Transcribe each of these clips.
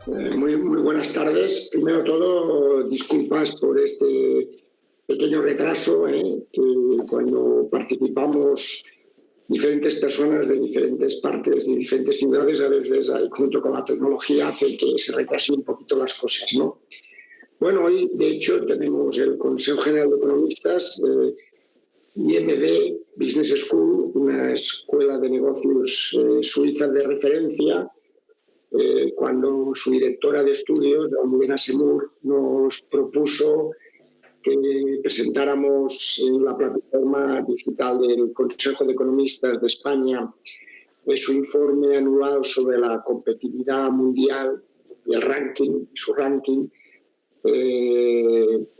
Muy buenas tardes. Primero todo, disculpas por este pequeño retraso, que cuando participamos diferentes personas de diferentes partes, de diferentes ciudades, a veces junto con la tecnología hace que se retrasen un poquito las cosas, ¿no? Bueno, hoy de hecho tenemos el Consejo General de Economistas, IMD Business School, una escuela de negocios suiza de referencia, cuando su directora de estudios, Almudena Semur, nos propuso que presentáramos en la plataforma digital del Consejo de Economistas de España su informe anual sobre la competitividad mundial y el ranking, su ranking.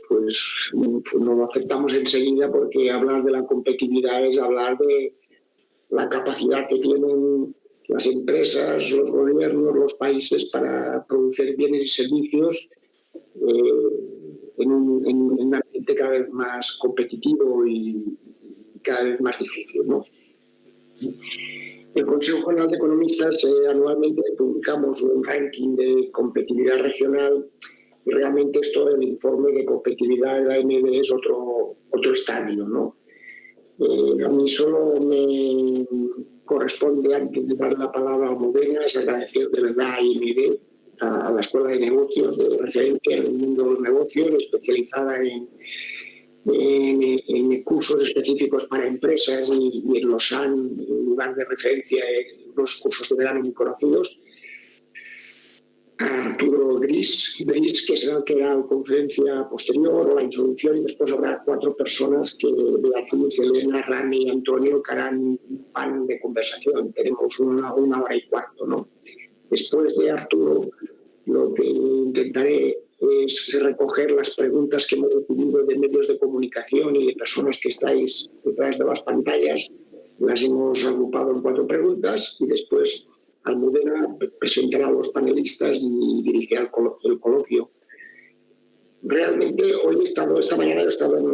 Pues no lo aceptamos enseguida, porque hablar de la competitividad es hablar de la capacidad que tienen las empresas, los gobiernos, los países para producir bienes y servicios en un ambiente cada vez más competitivo y cada vez más difícil, ¿no? El Consejo General de Economistas anualmente publicamos un ranking de competitividad regional, y realmente esto, el informe de competitividad de la AMD, es otro estadio, ¿no? A mí solo me corresponde, antes de dar la palabra a Almudena, es agradecer de verdad a IMD, a la Escuela de Negocios de referencia en el mundo de los negocios, especializada en cursos específicos para empresas, y en Lausanne, en lugar de referencia en los cursos de verano muy conocidos. A Arturo Gris, que será el que hará la conferencia posterior o la introducción, y después habrá 4 personas que Beatriz, Elena, Rami y Antonio, que harán un panel de conversación. Tenemos una hora y cuarto, ¿no? Después de Arturo, lo que intentaré es recoger las preguntas que hemos recibido de medios de comunicación y de personas que estáis detrás de las pantallas. Las hemos agrupado en 4 preguntas, y después Almudena presentará a los panelistas y dirigirá el coloquio. Realmente esta mañana he estado en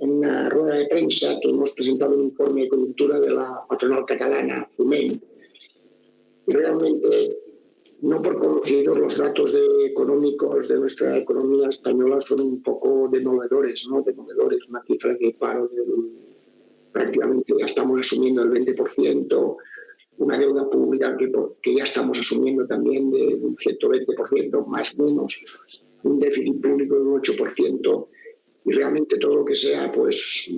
una rueda de prensa que hemos presentado un informe de coyuntura de la patronal catalana, FUMEN. Y realmente, no por conocidos, los datos económicos de nuestra economía española son un poco demoledores, ¿no? Demoledores, una cifra de paro prácticamente ya estamos asumiendo el 20%, una deuda pública que ya estamos asumiendo también de un 120%, más o menos, un déficit público de un 8%, y realmente todo lo que sea, pues,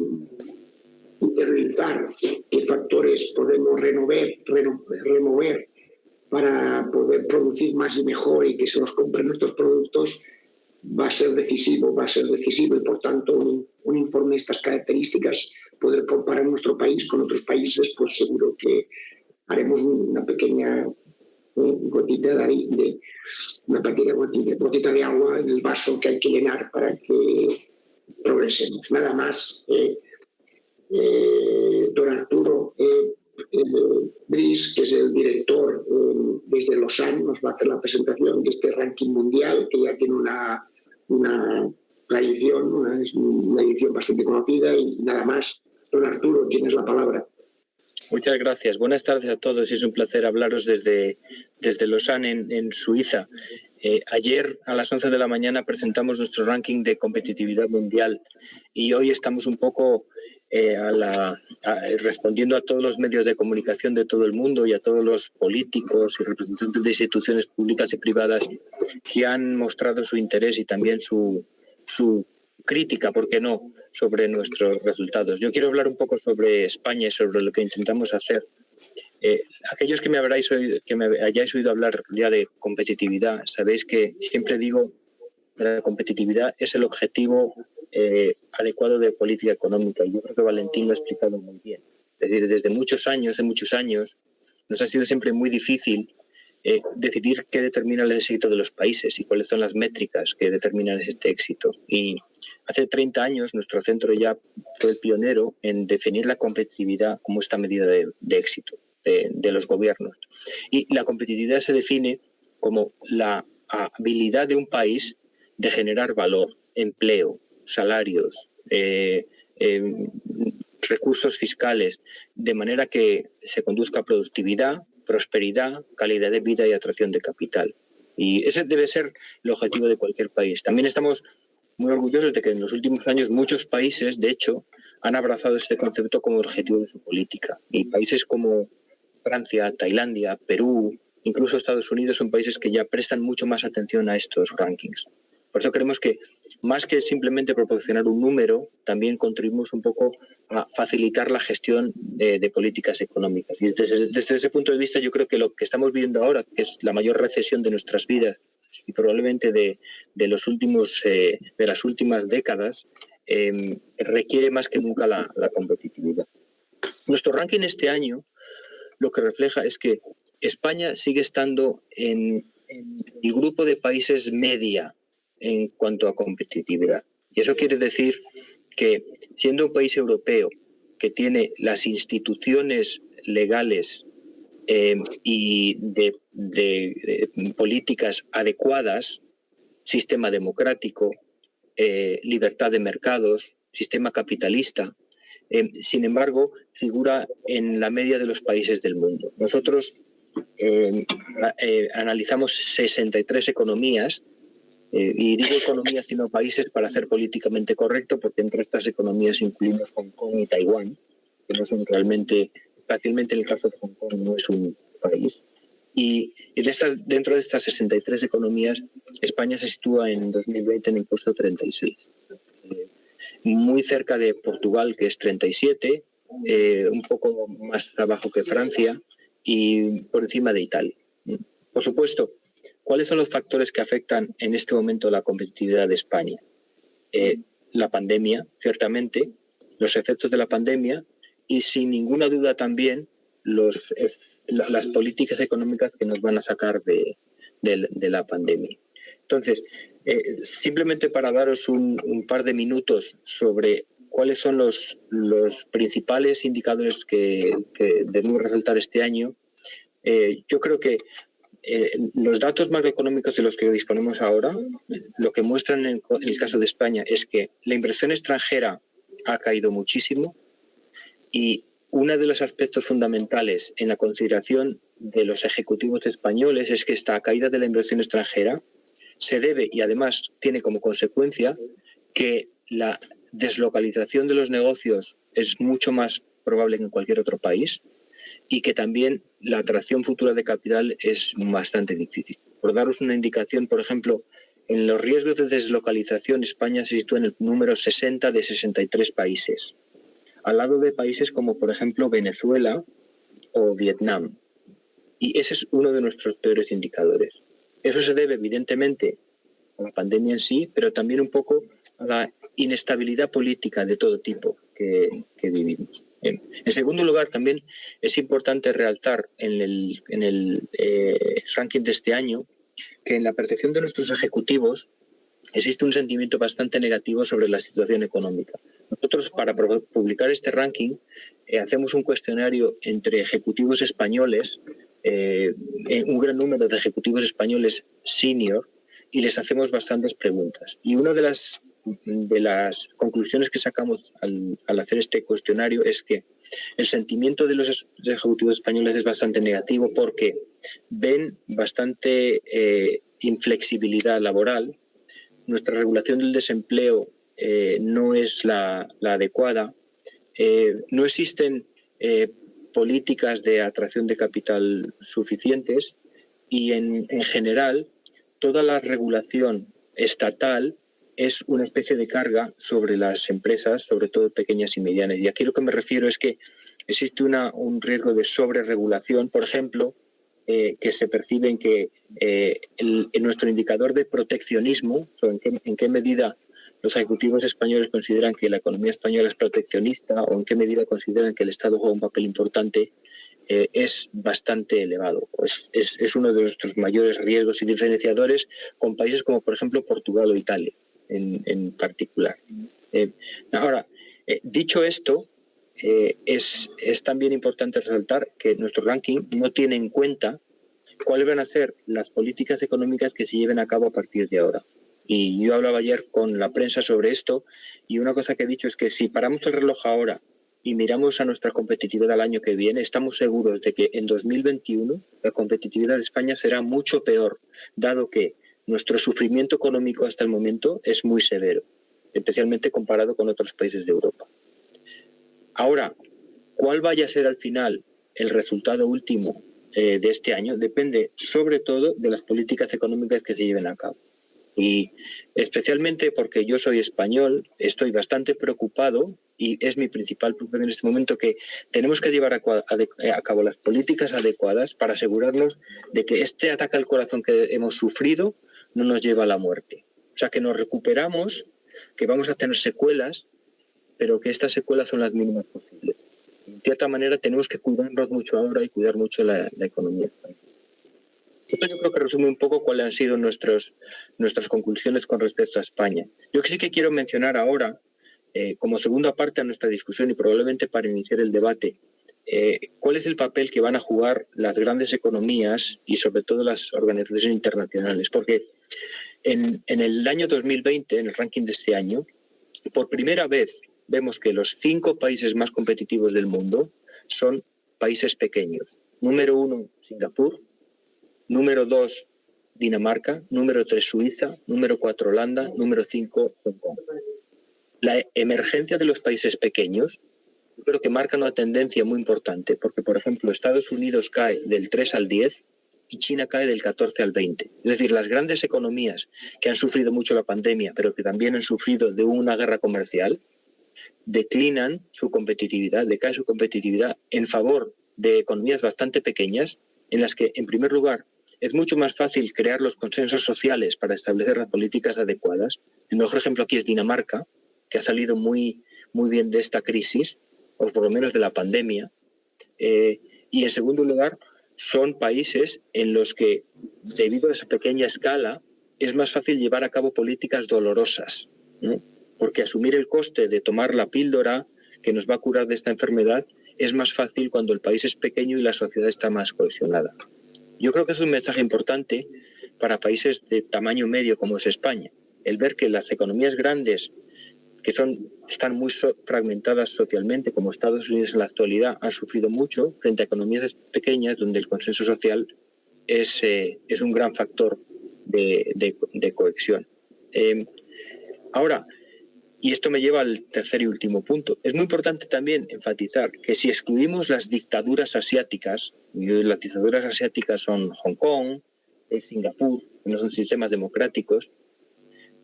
interiorizar qué factores podemos remover para poder producir más y mejor y que se nos compren nuestros productos, va a ser decisivo, y por tanto un informe de estas características, poder comparar nuestro país con otros países, pues seguro que haremos una pequeña gotita de agua en el vaso que hay que llenar para que progresemos. Nada más. Don Arturo Bris, que es el director desde Lausanne, nos va a hacer la presentación de este ranking mundial, que ya tiene una tradición, es una edición bastante conocida. Y nada más. Don Arturo, tienes la palabra. Muchas gracias. Buenas tardes a todos. Es un placer hablaros desde Lausanne, en Suiza. Ayer a las 11 de la mañana presentamos nuestro ranking de competitividad mundial, y hoy estamos un poco respondiendo a todos los medios de comunicación de todo el mundo y a todos los políticos y representantes de instituciones públicas y privadas que han mostrado su interés y también su crítica, ¿por qué no?, sobre nuestros resultados. Yo quiero hablar un poco sobre España y sobre lo que intentamos hacer. Aquellos que me hayáis oído hablar ya de competitividad, sabéis que siempre digo que la competitividad es el objetivo adecuado de política económica, y yo creo que Valentín lo ha explicado muy bien. Es decir, desde muchos años, nos ha sido siempre muy difícil decidir qué determina el éxito de los países y cuáles son las métricas que determinan este éxito. Y hace 30 años nuestro centro ya fue el pionero en definir la competitividad como esta medida de éxito de los gobiernos. Y la competitividad se define como la habilidad de un país de generar valor, empleo, salarios, recursos fiscales, de manera que se conduzca a productividad, prosperidad, calidad de vida y atracción de capital. Y ese debe ser el objetivo de cualquier país. También estamos muy orgullosos de que en los últimos años muchos países, de hecho, han abrazado este concepto como objetivo de su política. Y países como Francia, Tailandia, Perú, incluso Estados Unidos son países que ya prestan mucho más atención a estos rankings. Por eso creemos que, más que simplemente proporcionar un número, también contribuimos un poco a facilitar la gestión de políticas económicas. Y desde ese punto de vista, yo creo que lo que estamos viviendo ahora, que es la mayor recesión de nuestras vidas y probablemente de las últimas décadas, requiere más que nunca la competitividad. Nuestro ranking este año lo que refleja es que España sigue estando en el grupo de países media en cuanto a competitividad. Y eso quiere decir que, siendo un país europeo que tiene las instituciones legales y de políticas adecuadas, sistema democrático, libertad de mercados, sistema capitalista, sin embargo, figura en la media de los países del mundo. Nosotros analizamos 63 economías, y digo economías sino países para ser políticamente correcto, porque entre estas economías incluimos Hong Kong y Taiwán, que no son realmente, fácilmente en el caso de Hong Kong no es un país. Y dentro de estas 63 economías, España se sitúa en 2020 en el puesto 36. Muy cerca de Portugal, que es 37, un poco más abajo que Francia y por encima de Italia. Por supuesto, ¿cuáles son los factores que afectan en este momento la competitividad de España? La pandemia, ciertamente, los efectos de la pandemia y sin ninguna duda también las políticas económicas que nos van a sacar de la pandemia. Entonces, simplemente para daros un par de minutos sobre cuáles son los principales indicadores que debemos resaltar este año, yo creo que los datos macroeconómicos de los que disponemos ahora, lo que muestran en el caso de España es que la inversión extranjera ha caído muchísimo y uno de los aspectos fundamentales en la consideración de los ejecutivos españoles es que esta caída de la inversión extranjera se debe y además tiene como consecuencia que la deslocalización de los negocios es mucho más probable que en cualquier otro país y que también la atracción futura de capital es bastante difícil. Por daros una indicación, por ejemplo, en los riesgos de deslocalización, España se sitúa en el número 60 de 63 países, al lado de países como, por ejemplo, Venezuela o Vietnam. Y ese es uno de nuestros peores indicadores. Eso se debe, evidentemente, a la pandemia en sí, pero también un poco a la inestabilidad política de todo tipo que vivimos. En segundo lugar, también es importante realzar en el ranking de este año que en la percepción de nuestros ejecutivos existe un sentimiento bastante negativo sobre la situación económica. Nosotros, para publicar este ranking, hacemos un cuestionario entre ejecutivos españoles, un gran número de ejecutivos españoles senior, y les hacemos bastantes preguntas. Y una de las conclusiones que sacamos al hacer este cuestionario es que el sentimiento de los ejecutivos españoles es bastante negativo porque ven bastante inflexibilidad laboral. Nuestra regulación del desempleo no es la adecuada. No existen políticas de atracción de capital suficientes y en general toda la regulación estatal es una especie de carga sobre las empresas, sobre todo pequeñas y medianas. Y aquí lo que me refiero es que existe un riesgo de sobreregulación, por ejemplo, que se percibe en que en nuestro indicador de proteccionismo, en qué medida los ejecutivos españoles consideran que la economía española es proteccionista o en qué medida consideran que el Estado juega un papel importante, es bastante elevado. Es uno de nuestros mayores riesgos y diferenciadores con países como, por ejemplo, Portugal o Italia en particular. Ahora, dicho esto, es también importante resaltar que nuestro ranking no tiene en cuenta cuáles van a ser las políticas económicas que se lleven a cabo a partir de ahora. Y yo hablaba ayer con la prensa sobre esto y una cosa que he dicho es que si paramos el reloj ahora y miramos a nuestra competitividad al año que viene, estamos seguros de que en 2021 la competitividad de España será mucho peor, dado que nuestro sufrimiento económico hasta el momento es muy severo, especialmente comparado con otros países de Europa. Ahora, ¿cuál vaya a ser al final el resultado último de este año? Depende sobre todo de las políticas económicas que se lleven a cabo. Y especialmente porque yo soy español, estoy bastante preocupado y es mi principal preocupación en este momento que tenemos que llevar a cabo las políticas adecuadas para asegurarnos de que este ataque al corazón que hemos sufrido no nos lleva a la muerte. O sea, que nos recuperamos, que vamos a tener secuelas, pero que estas secuelas son las mínimas posibles. De cierta manera tenemos que cuidarnos mucho ahora y cuidar mucho la economía. Esto yo creo que resume un poco cuáles han sido nuestras conclusiones con respecto a España. Yo sí que quiero mencionar ahora, como segunda parte de nuestra discusión y probablemente para iniciar el debate, cuál es el papel que van a jugar las grandes economías y sobre todo las organizaciones internacionales. Porque en el año 2020, en el ranking de este año, por primera vez vemos que los 5 países más competitivos del mundo son países pequeños. Número 1, Singapur. Número 2, Dinamarca. Número 3, Suiza. Número 4, Holanda. Número 5, Hong Kong. La emergencia de los países pequeños yo creo que marca una tendencia muy importante, porque, por ejemplo, Estados Unidos cae del 3 al 10 y China cae del 14 al 20. Es decir, las grandes economías que han sufrido mucho la pandemia, pero que también han sufrido de una guerra comercial, declinan su competitividad, decae su competitividad en favor de economías bastante pequeñas, en las que, en primer lugar, es mucho más fácil crear los consensos sociales para establecer las políticas adecuadas. El mejor ejemplo aquí es Dinamarca, que ha salido muy, muy bien de esta crisis, o por lo menos de la pandemia. Y en segundo lugar, son países en los que, debido a esa pequeña escala, es más fácil llevar a cabo políticas dolorosas, ¿no? Porque asumir el coste de tomar la píldora que nos va a curar de esta enfermedad es más fácil cuando el país es pequeño y la sociedad está más cohesionada. Yo creo que es un mensaje importante para países de tamaño medio como es España, el ver que las economías grandes, que están muy fragmentadas socialmente, como Estados Unidos en la actualidad, han sufrido mucho frente a economías pequeñas donde el consenso social es un gran factor de cohesión. Ahora, y esto me lleva al tercer y último punto. Es muy importante también enfatizar que si excluimos las dictaduras asiáticas, y las dictaduras asiáticas son Hong Kong, Singapur, que no son sistemas democráticos,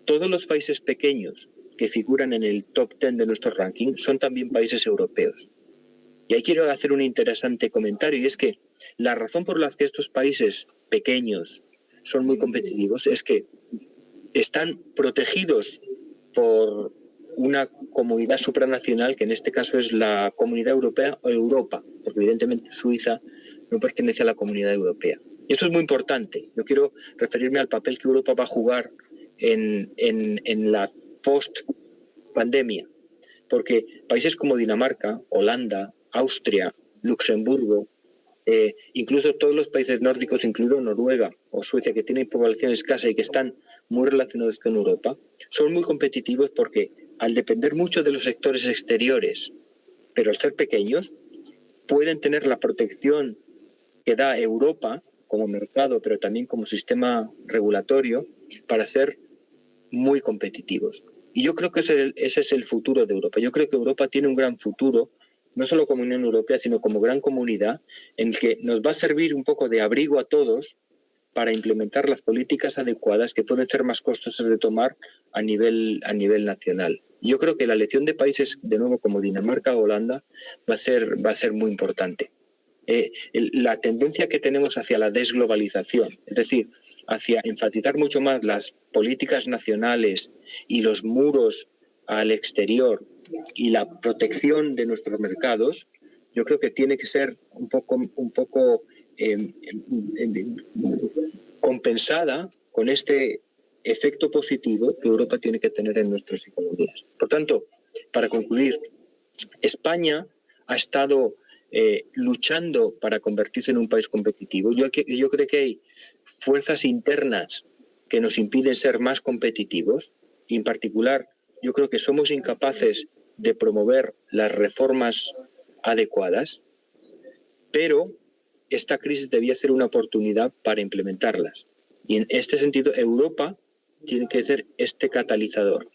todos los países pequeños que figuran en el top 10 de nuestro ranking son también países europeos. Y ahí quiero hacer un interesante comentario, y es que la razón por la que estos países pequeños son muy competitivos es que están protegidos por una comunidad supranacional, que en este caso es la Comunidad Europea o Europa, porque evidentemente Suiza no pertenece a la Comunidad Europea. Y esto es muy importante. Yo quiero referirme al papel que Europa va a jugar en la post-pandemia, porque países como Dinamarca, Holanda, Austria, Luxemburgo, incluso todos los países nórdicos, incluido Noruega o Suecia, que tienen población escasa y que están muy relacionados con Europa, son muy competitivos porque al depender mucho de los sectores exteriores, pero al ser pequeños, pueden tener la protección que da Europa como mercado, pero también como sistema regulatorio, para ser muy competitivos. Y yo creo que ese es el futuro de Europa. Yo creo que Europa tiene un gran futuro, no solo como Unión Europea, sino como gran comunidad, en que nos va a servir un poco de abrigo a todos para implementar las políticas adecuadas que pueden ser más costosas de tomar a nivel nacional. Yo creo que la elección de países, de nuevo, como Dinamarca o Holanda, va a ser muy importante. La tendencia que tenemos hacia la desglobalización, es decir, hacia enfatizar mucho más las políticas nacionales y los muros al exterior y la protección de nuestros mercados, yo creo que tiene que ser un poco compensada con este efecto positivo que Europa tiene que tener en nuestras economías. Por tanto, para concluir, España ha estado luchando para convertirse en un país competitivo. Yo creo que hay fuerzas internas que nos impiden ser más competitivos. Y en particular, yo creo que somos incapaces de promover las reformas adecuadas, pero esta crisis debía ser una oportunidad para implementarlas. Y en este sentido, Europa tiene que ser este catalizador.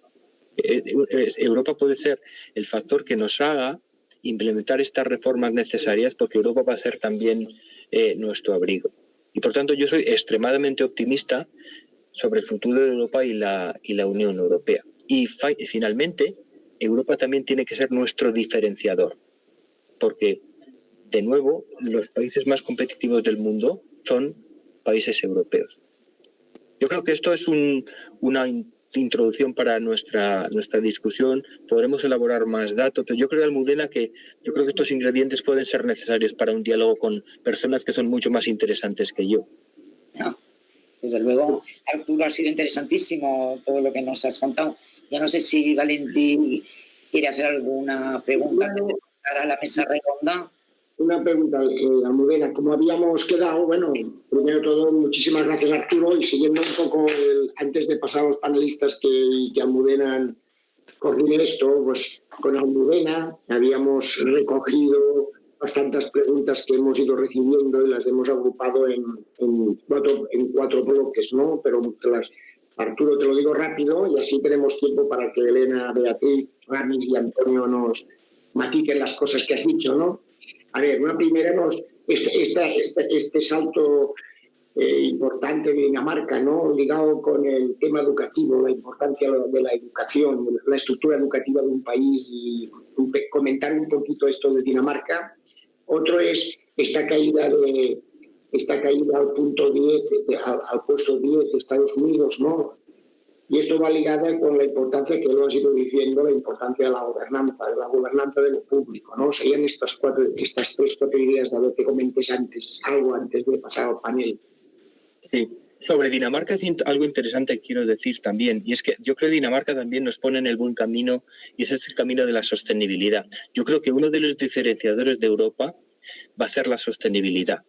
Europa puede ser el factor que nos haga implementar estas reformas necesarias, porque Europa va a ser también nuestro abrigo. Y por tanto yo soy extremadamente optimista sobre el futuro de Europa y la Unión Europea. Y finalmente, Europa también tiene que ser nuestro diferenciador, porque, de nuevo, los países más competitivos del mundo son países europeos. Yo creo que esto es una introducción para nuestra discusión. Podremos elaborar más datos, pero yo creo, Almudena, que estos ingredientes pueden ser necesarios para un diálogo con personas que son mucho más interesantes que yo. No, desde luego, Arturo, ha sido interesantísimo todo lo que nos has contado. Yo no sé si Valentín quiere hacer alguna pregunta para la mesa redonda. Una pregunta, Almudena. Como habíamos quedado, bueno, primero de todo, muchísimas gracias, Arturo, y siguiendo un poco, antes de pasar a los panelistas que Almudena coordine esto, pues con Almudena habíamos recogido bastantes preguntas que hemos ido recibiendo y las hemos agrupado en cuatro bloques, ¿no? Pero Arturo, te lo digo rápido y así tenemos tiempo para que Elena, Beatriz, Ramis y Antonio nos maticen las cosas que has dicho, ¿no? A ver, una primera, este salto importante de Dinamarca, ¿no? Ligado con el tema educativo, la importancia de la educación, la estructura educativa de un país, y comentar un poquito esto de Dinamarca. Otro es esta caída al punto 10, al puesto 10 de Estados Unidos, ¿no? Y esto va ligada con la importancia que lo has ido diciendo, la importancia de la gobernanza de lo público, ¿no? Serían estas 3-4 ideas, David, que comentes algo antes de pasar al panel. Sí, sobre Dinamarca es algo interesante que quiero decir también, y es que yo creo que Dinamarca también nos pone en el buen camino, y ese es el camino de la sostenibilidad. Yo creo que uno de los diferenciadores de Europa va a ser la sostenibilidad.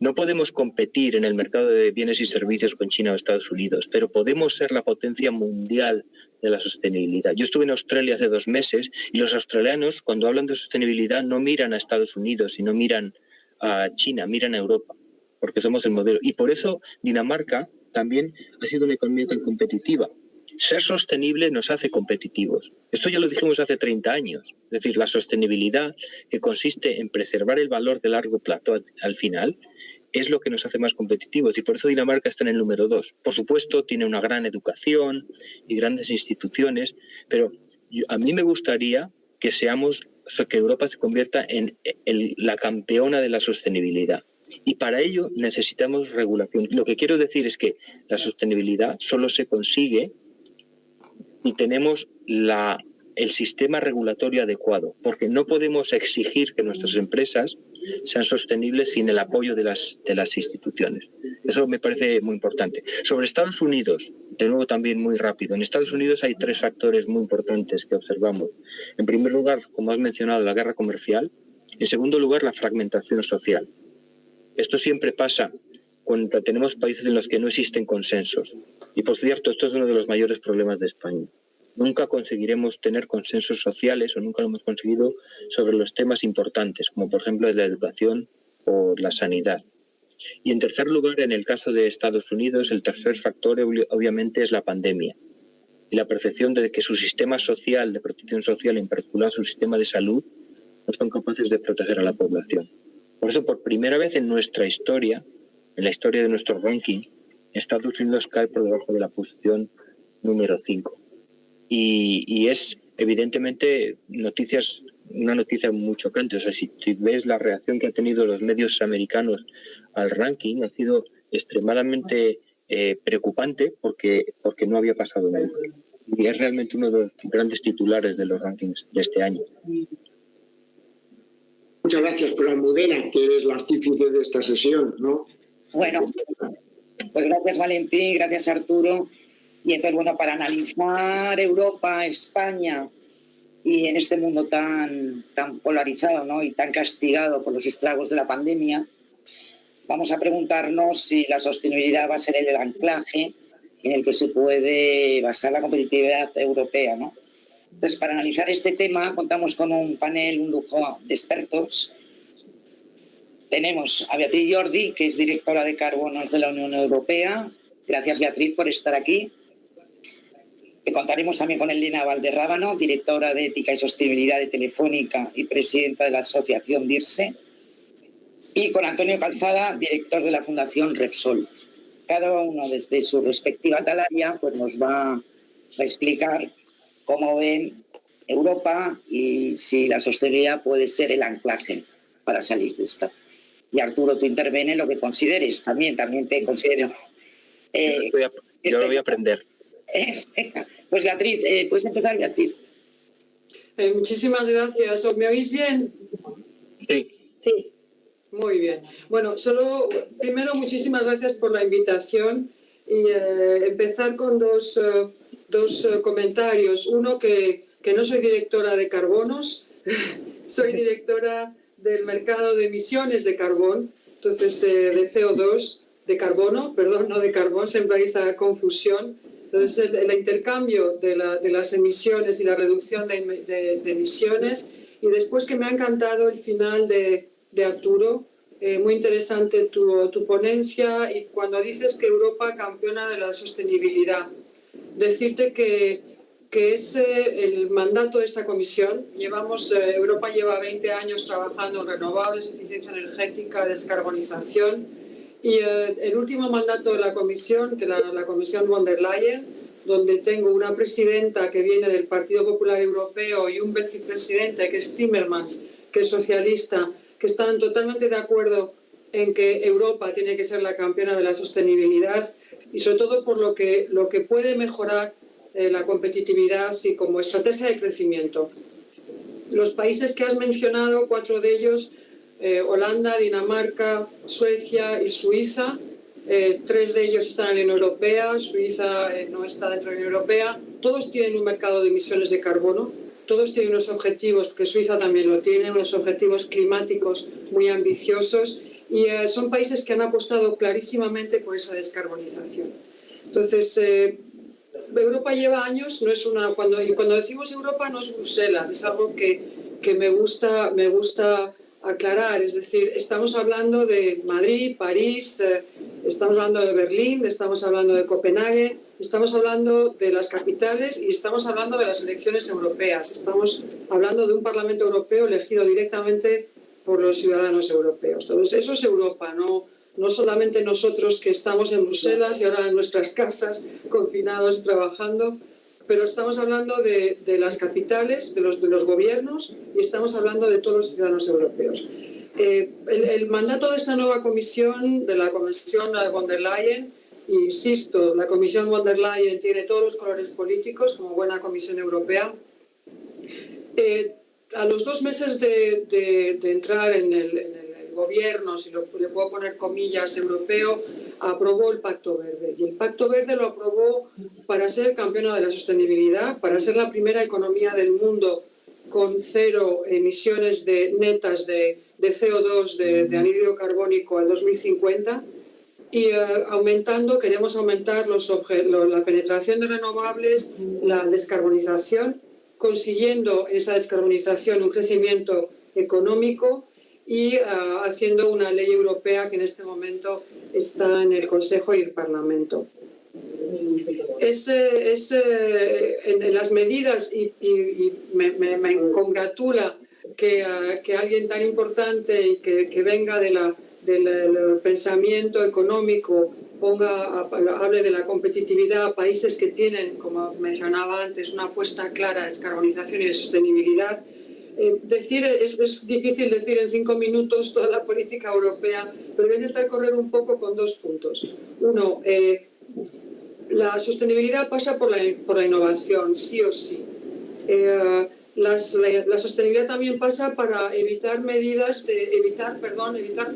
No podemos competir en el mercado de bienes y servicios con China o Estados Unidos, pero podemos ser la potencia mundial de la sostenibilidad. Yo estuve en Australia hace 2 meses y los australianos, cuando hablan de sostenibilidad, no miran a Estados Unidos, sino miran a China, miran a Europa, porque somos el modelo. Y por eso Dinamarca también ha sido una economía tan competitiva. Ser sostenible nos hace competitivos. Esto ya lo dijimos hace 30 años. Es decir, la sostenibilidad, que consiste en preservar el valor de largo plazo al final, es lo que nos hace más competitivos. Y por eso Dinamarca está en el número 2. Por supuesto, tiene una gran educación y grandes instituciones, pero a mí me gustaría que Europa se convierta en la campeona de la sostenibilidad. Y para ello necesitamos regulación. Lo que quiero decir es que la sostenibilidad solo se consigue y tenemos el sistema regulatorio adecuado, porque no podemos exigir que nuestras empresas sean sostenibles sin el apoyo de las instituciones. Eso me parece muy importante. Sobre Estados Unidos, de nuevo también muy rápido. En Estados Unidos hay 3 factores muy importantes que observamos. En primer lugar, como has mencionado, la guerra comercial. En segundo lugar, la fragmentación social. Esto siempre pasa cuando tenemos países en los que no existen consensos. Y por cierto, esto es uno de los mayores problemas de España. Nunca conseguiremos tener consensos sociales, o nunca lo hemos conseguido, sobre los temas importantes, como por ejemplo la educación o la sanidad. Y en tercer lugar, en el caso de Estados Unidos, el tercer factor obviamente es la pandemia y la percepción de que su sistema social, de protección social, en particular su sistema de salud, no son capaces de proteger a la población. Por eso, por primera vez en nuestra historia, en la historia de nuestro ranking, Estados Unidos cae por debajo de la posición número 5. Y es evidentemente una noticia muy chocante. O sea, si ves la reacción que han tenido los medios americanos al ranking, ha sido extremadamente preocupante porque no había pasado nada. Y es realmente uno de los grandes titulares de los rankings de este año. Muchas gracias, pues Almudena, que eres la artífice de esta sesión, ¿no? Bueno, pues gracias Valentín, gracias Arturo. Y entonces, bueno, para analizar Europa, España y en este mundo tan polarizado, ¿no?, y tan castigado por los estragos de la pandemia, vamos a preguntarnos si la sostenibilidad va a ser el anclaje en el que se puede basar la competitividad europea, ¿no? Entonces, para analizar este tema, contamos con un panel, un lujo de expertos. Tenemos a Beatriz Jordi, que es directora de Carbonos de la Unión Europea. Gracias, Beatriz, por estar aquí. Contaremos también con Elena Valderrábano, directora de Ética y Sostenibilidad de Telefónica y presidenta de la asociación DIRSE. Y con Antonio Calzada, director de la Fundación Repsol. Cada uno desde su respectiva atalaya pues nos va a explicar cómo ven Europa y si la sostenibilidad puede ser el anclaje para salir de esta. Y Arturo, tú interviene en lo que consideres. También te considero. Yo lo voy a aprender. Pues Beatriz, ¿puedes empezar, Beatriz? Muchísimas gracias. ¿Me oís bien? Sí. Sí. Muy bien. Bueno, primero muchísimas gracias por la invitación y empezar con dos comentarios. Uno, que no soy directora de carbonos, soy directora del mercado de emisiones de carbón, entonces de CO2, de carbono, perdón, no de carbón, siempre hay esa confusión. Entonces el intercambio de las emisiones y la reducción de emisiones. Y después, que me ha encantado el final de Arturo, muy interesante tu ponencia, y cuando dices que Europa campeona de la sostenibilidad, decirte que es el mandato de esta comisión. Europa lleva 20 años trabajando en renovables, eficiencia energética, descarbonización, y el último mandato de la comisión, que la comisión von der Leyen, donde tengo una presidenta que viene del Partido Popular Europeo y un vicepresidente que es Timmermans, que es socialista, que están totalmente de acuerdo en que Europa tiene que ser la campeona de la sostenibilidad, y sobre todo por lo que puede mejorar la competitividad y como estrategia de crecimiento. Los países que has mencionado, 4 de ellos, Holanda, Dinamarca, Suecia y Suiza, 3 de ellos están en la Unión Europea, Suiza no está dentro de la Unión Europea. Todos tienen un mercado de emisiones de carbono, todos tienen unos objetivos, porque Suiza también lo tiene, unos objetivos climáticos muy ambiciosos, y son países que han apostado clarísimamente por esa descarbonización. Entonces, Europa lleva años, cuando decimos Europa no es Bruselas, es algo que me gusta aclarar, es decir, estamos hablando de Madrid, París, estamos hablando de Berlín, estamos hablando de Copenhague, estamos hablando de las capitales y estamos hablando de las elecciones europeas, estamos hablando de un Parlamento Europeo elegido directamente por los ciudadanos europeos. Entonces, eso es Europa, no solamente nosotros que estamos en Bruselas y ahora en nuestras casas, confinados y trabajando, pero estamos hablando de las capitales, de los gobiernos, y estamos hablando de todos los ciudadanos europeos. El mandato de esta nueva comisión, de la comisión von der Leyen, insisto, la comisión von der Leyen tiene todos los colores políticos, como buena comisión europea. A los 2 meses de entrar en el gobierno, si le puedo poner comillas, europeo, aprobó el Pacto Verde. Y el Pacto Verde lo aprobó para ser campeona de la sostenibilidad, para ser la primera economía del mundo con 0 emisiones netas de CO2, de anhídrido carbónico al 2050. Y queremos aumentar la penetración de renovables, la descarbonización, consiguiendo esa descarbonización un crecimiento económico y haciendo una ley europea que en este momento está en el Consejo y el Parlamento. En las medidas, y me congratula que alguien tan importante y que venga del pensamiento económico hable de la competitividad a países que tienen, como mencionaba antes, una apuesta clara de descarbonización y de sostenibilidad. Es difícil decir en 5 minutos toda la política europea, pero voy a intentar correr un poco con 2 puntos. Uno, la sostenibilidad pasa por la innovación, sí o sí. La sostenibilidad también pasa para evitar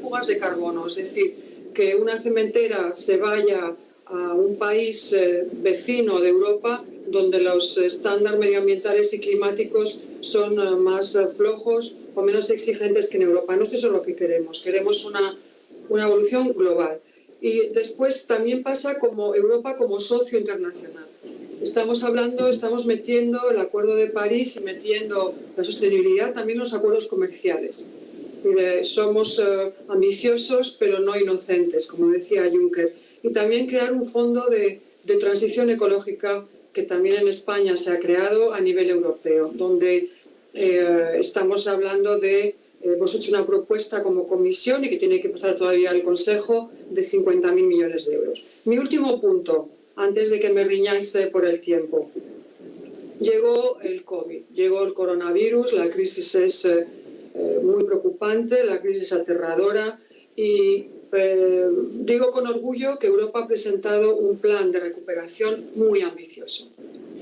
fugas de carbono, es decir, que una cementera se vaya a un país vecino de Europa donde los estándares medioambientales y climáticos son más flojos o menos exigentes que en Europa. No es eso lo que queremos una evolución global. Y después también pasa como Europa como socio internacional. estamos metiendo el Acuerdo de París y metiendo la sostenibilidad también en los acuerdos comerciales. Es decir, somos ambiciosos pero no inocentes, como decía Juncker. Y también crear un fondo de transición ecológica que también en España se ha creado a nivel europeo, donde estamos hablando de, hemos hecho una propuesta como comisión y que tiene que pasar todavía al Consejo de 50.000 millones de euros. Mi último punto, antes de que me riñáis por el tiempo. Llegó el COVID, llegó el coronavirus, la crisis es muy preocupante, la crisis aterradora y digo con orgullo que Europa ha presentado un plan de recuperación muy ambicioso.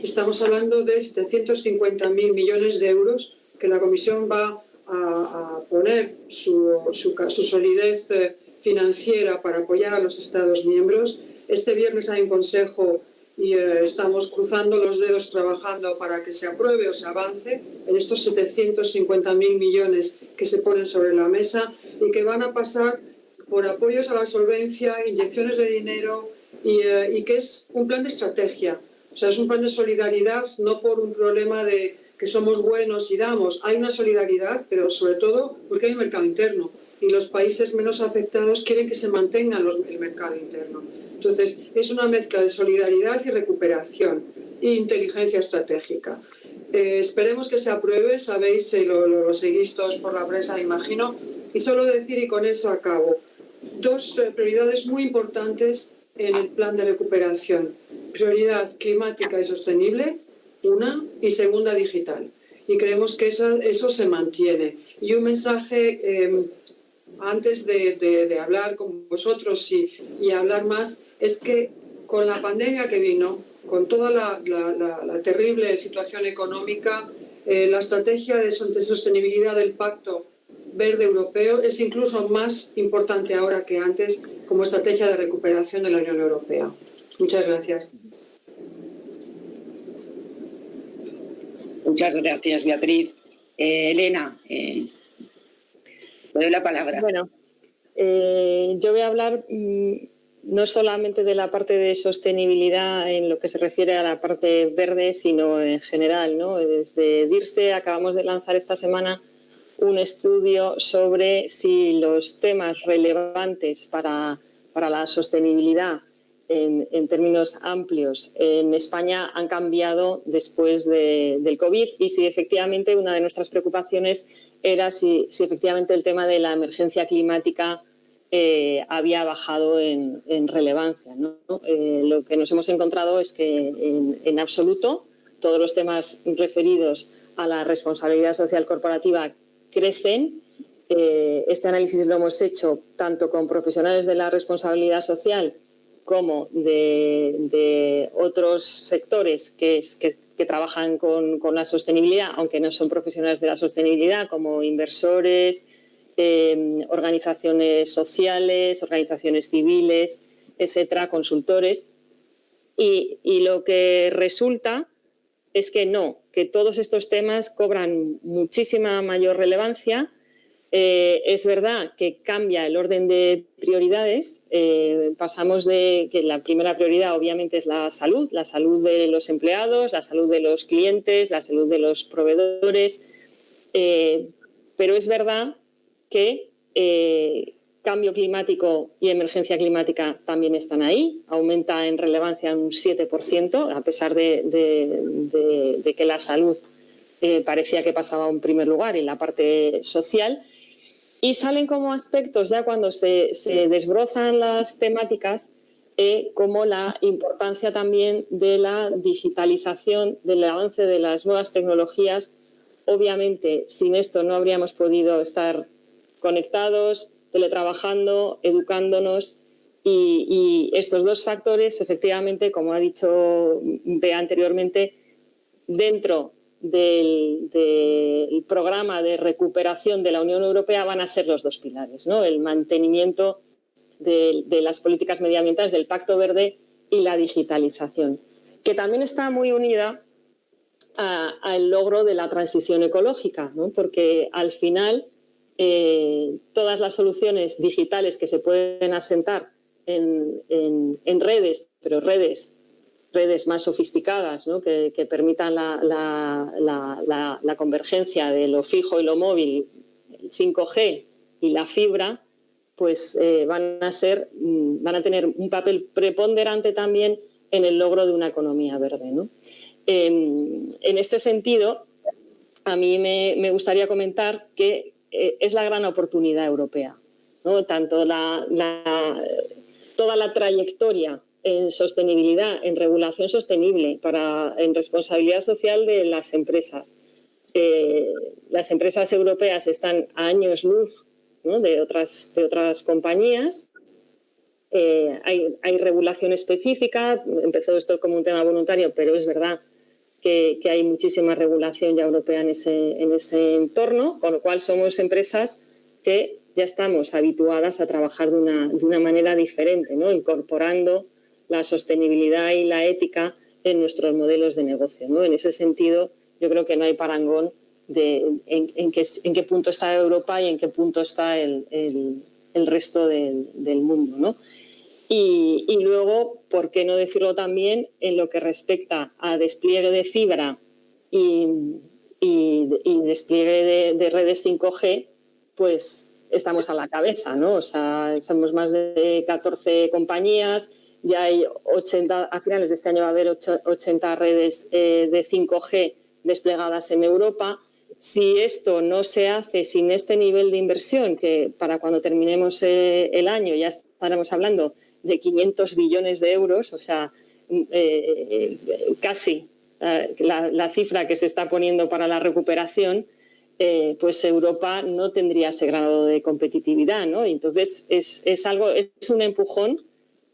Estamos hablando de 750.000 millones de euros que la Comisión va a poner su solidez financiera para apoyar a los Estados miembros. Este viernes hay un consejo y estamos cruzando los dedos trabajando para que se apruebe o se avance en estos 750.000 millones que se ponen sobre la mesa y que van a pasar por apoyos a la solvencia, inyecciones de dinero y que es un plan de estrategia. O sea, es un plan de solidaridad, no por un problema de que somos buenos y damos. Hay una solidaridad, pero sobre todo porque hay un mercado interno y los países menos afectados quieren que se mantenga el mercado interno. Entonces, es una mezcla de solidaridad y recuperación e inteligencia estratégica. Esperemos que se apruebe, sabéis, lo seguís todos por la prensa, me imagino. Y solo decir, y con eso acabo, dos prioridades muy importantes en el plan de recuperación. Prioridad climática y sostenible, una, y segunda, digital. Y creemos que eso se mantiene. Y un mensaje, antes de hablar con vosotros y hablar más, es que con la pandemia que vino, con toda la terrible situación económica, la estrategia de sostenibilidad del Pacto Verde Europeo es incluso más importante ahora que antes como estrategia de recuperación de la Unión Europea. Muchas gracias. Muchas gracias, Beatriz. Elena, te doy la palabra. Bueno, yo voy a hablar no solamente de la parte de sostenibilidad en lo que se refiere a la parte verde, sino en general, ¿no? Desde DIRSE acabamos de lanzar esta semana un estudio sobre si los temas relevantes para la sostenibilidad en términos amplios en España han cambiado después del COVID y si efectivamente una de nuestras preocupaciones era si efectivamente el tema de la emergencia climática había bajado en relevancia, ¿no? Lo que nos hemos encontrado es que en absoluto todos los temas referidos a la responsabilidad social corporativa crecen. Este análisis lo hemos hecho tanto con profesionales de la responsabilidad social como de otros sectores que trabajan con la sostenibilidad, aunque no son profesionales de la sostenibilidad, como inversores, organizaciones sociales, organizaciones civiles, etcétera, consultores. Y lo que resulta es que no, que todos estos temas cobran muchísima mayor relevancia. Es verdad que cambia el orden de prioridades. Pasamos de que la primera prioridad obviamente es la salud de los empleados, la salud de los clientes, la salud de los proveedores, pero es verdad que cambio climático y emergencia climática también están ahí, aumenta en relevancia un 7%, a pesar de que la salud parecía que pasaba a un primer lugar en la parte social. Y salen como aspectos, ya cuando se desbrozan las temáticas, como la importancia también de la digitalización, del avance de las nuevas tecnologías. Obviamente, sin esto no habríamos podido estar conectados, teletrabajando, educándonos. Y estos dos factores, efectivamente, como ha dicho Bea anteriormente, dentro del programa de recuperación de la Unión Europea van a ser los dos pilares, ¿no? El mantenimiento de las políticas medioambientales del Pacto Verde y la digitalización, que también está muy unida al logro de la transición ecológica, ¿no? Porque al final todas las soluciones digitales que se pueden asentar en redes, pero redes redes más sofisticadas, ¿no? que permitan la convergencia de lo fijo y lo móvil, el 5G y la fibra, pues van a tener un papel preponderante también en el logro de una economía verde, ¿no? En este sentido, a mí me gustaría comentar que es la gran oportunidad europea, ¿no? Tanto toda la trayectoria en sostenibilidad, en regulación sostenible, en responsabilidad social de las empresas. Las empresas europeas están a años luz, ¿no? de otras compañías. Hay regulación específica. Empezó esto como un tema voluntario, pero es verdad que hay muchísima regulación ya europea en ese entorno, con lo cual somos empresas que ya estamos habituadas a trabajar de una manera diferente, ¿no? Incorporando la sostenibilidad y la ética en nuestros modelos de negocio, ¿no? En ese sentido, yo creo que no hay parangón en qué punto está Europa y en qué punto está el resto del mundo, ¿no? Y luego, ¿por qué no decirlo también en lo que respecta a despliegue de fibra y despliegue de redes 5G? Pues estamos a la cabeza, ¿no? O sea, somos más de 14 compañías, ya hay 80, a finales de este año va a haber 80 redes de 5G desplegadas en Europa. Si esto no se hace sin este nivel de inversión, que para cuando terminemos el año ya estaremos hablando de 500 billones de euros, o sea, casi la cifra que se está poniendo para la recuperación, pues Europa no tendría ese grado de competitividad, ¿no? Y entonces es un empujón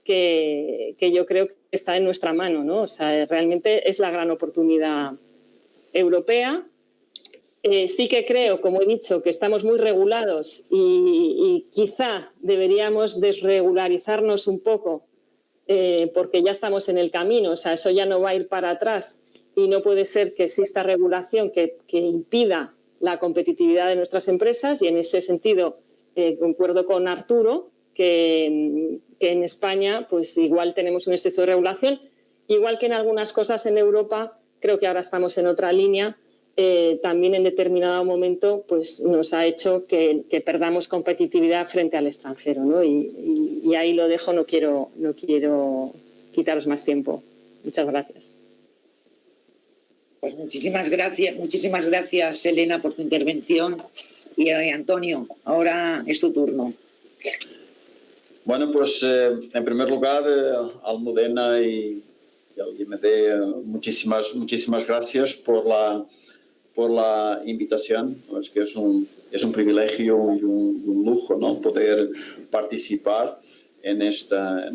que yo creo que está en nuestra mano, ¿no? O sea, realmente es la gran oportunidad europea. Sí que creo, como he dicho, que estamos muy regulados y quizá deberíamos desregularizarnos un poco porque ya estamos en el camino, o sea, eso ya no va a ir para atrás y no puede ser que exista regulación que impida la competitividad de nuestras empresas y en ese sentido concuerdo con Arturo que en España pues igual tenemos un exceso de regulación, igual que en algunas cosas en Europa, creo que ahora estamos en otra línea. También en determinado momento pues nos ha hecho que perdamos competitividad frente al extranjero, ¿no? Y ahí lo dejo, no quiero quitaros más tiempo. Muchas gracias. Pues muchísimas gracias Elena por tu intervención y Antonio, ahora es tu turno. Bueno, pues en primer lugar Almudena y al IMD muchísimas gracias por la invitación. Es que es un privilegio y un lujo, ¿no? Poder participar en esta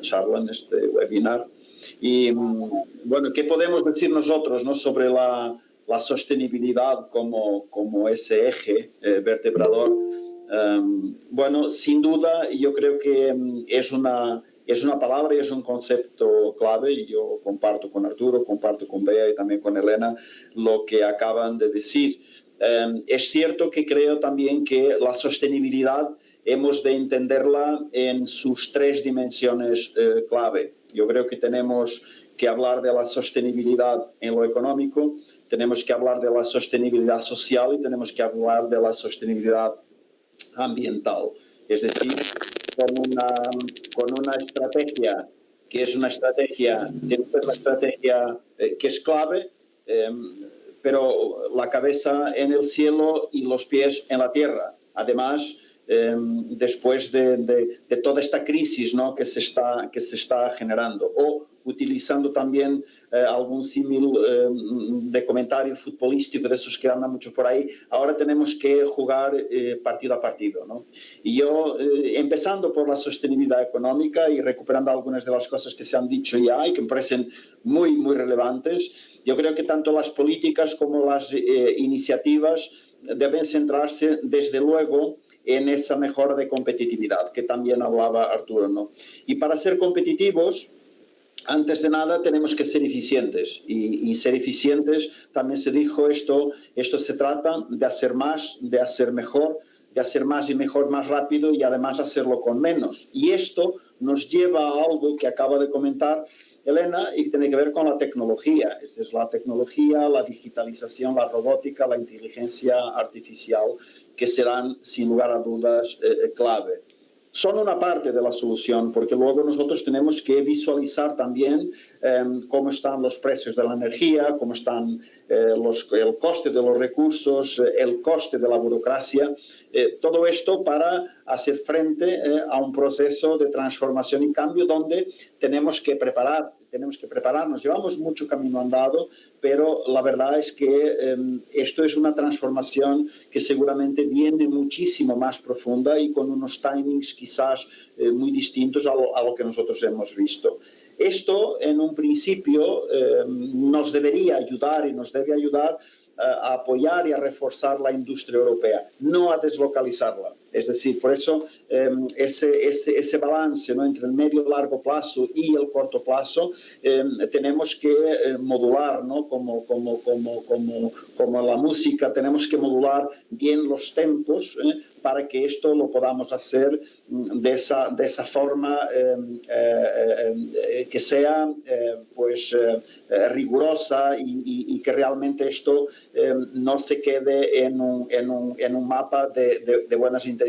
charla, en este webinar. Y bueno, ¿qué podemos decir nosotros, ¿no? sobre la sostenibilidad como ese eje vertebrador? Bueno, sin duda yo creo que es una palabra y es un concepto clave y yo comparto con Arturo, comparto con Bea y también con Elena lo que acaban de decir. Es cierto que creo también que la sostenibilidad hemos de entenderla en sus tres dimensiones clave. Yo creo que tenemos que hablar de la sostenibilidad en lo económico, tenemos que hablar de la sostenibilidad social y tenemos que hablar de la sostenibilidad ambiental. Es decir, con una estrategia que es una estrategia que es clave, pero la cabeza en el cielo y los pies en la tierra. Además, después de toda esta crisis, ¿no? que se está generando, o utilizando también algún símil de comentario futbolístico de esos que andan mucho por ahí, ahora tenemos que jugar partido a partido, ¿no? Y yo, empezando por la sostenibilidad económica y recuperando algunas de las cosas que se han dicho ya y que me parecen muy, muy relevantes, yo creo que tanto las políticas como las iniciativas deben centrarse, desde luego, en esa mejora de competitividad, que también hablaba Arturo, ¿no? Y para ser competitivos, antes de nada tenemos que ser eficientes y ser eficientes, también se dijo esto se trata de hacer más, de hacer mejor, de hacer más y mejor más rápido y además hacerlo con menos. Y esto nos lleva a algo que acaba de comentar Elena, y que tiene que ver con la tecnología. Es la tecnología, la digitalización, la robótica, la inteligencia artificial, que serán, sin lugar a dudas, clave. Son una parte de la solución, porque luego nosotros tenemos que visualizar también cómo están los precios de la energía, cómo están el coste de los recursos, el coste de la burocracia, todo esto para hacer frente a un proceso de transformación y cambio donde tenemos que prepararnos. Llevamos mucho camino andado, pero la verdad es que esto es una transformación que seguramente viene muchísimo más profunda y con unos timings quizás muy distintos a lo que nosotros hemos visto. Esto, en un principio, nos debería ayudar y nos debe ayudar a apoyar y a reforzar la industria europea, no a deslocalizarla. Es decir, por eso ese balance, ¿no?, entre el medio y largo plazo y el corto plazo tenemos que modular, ¿no?, como la música, tenemos que modular bien los tempos para que esto lo podamos hacer de esa forma que sea rigurosa y que realmente esto no se quede en un mapa de buenas intenciones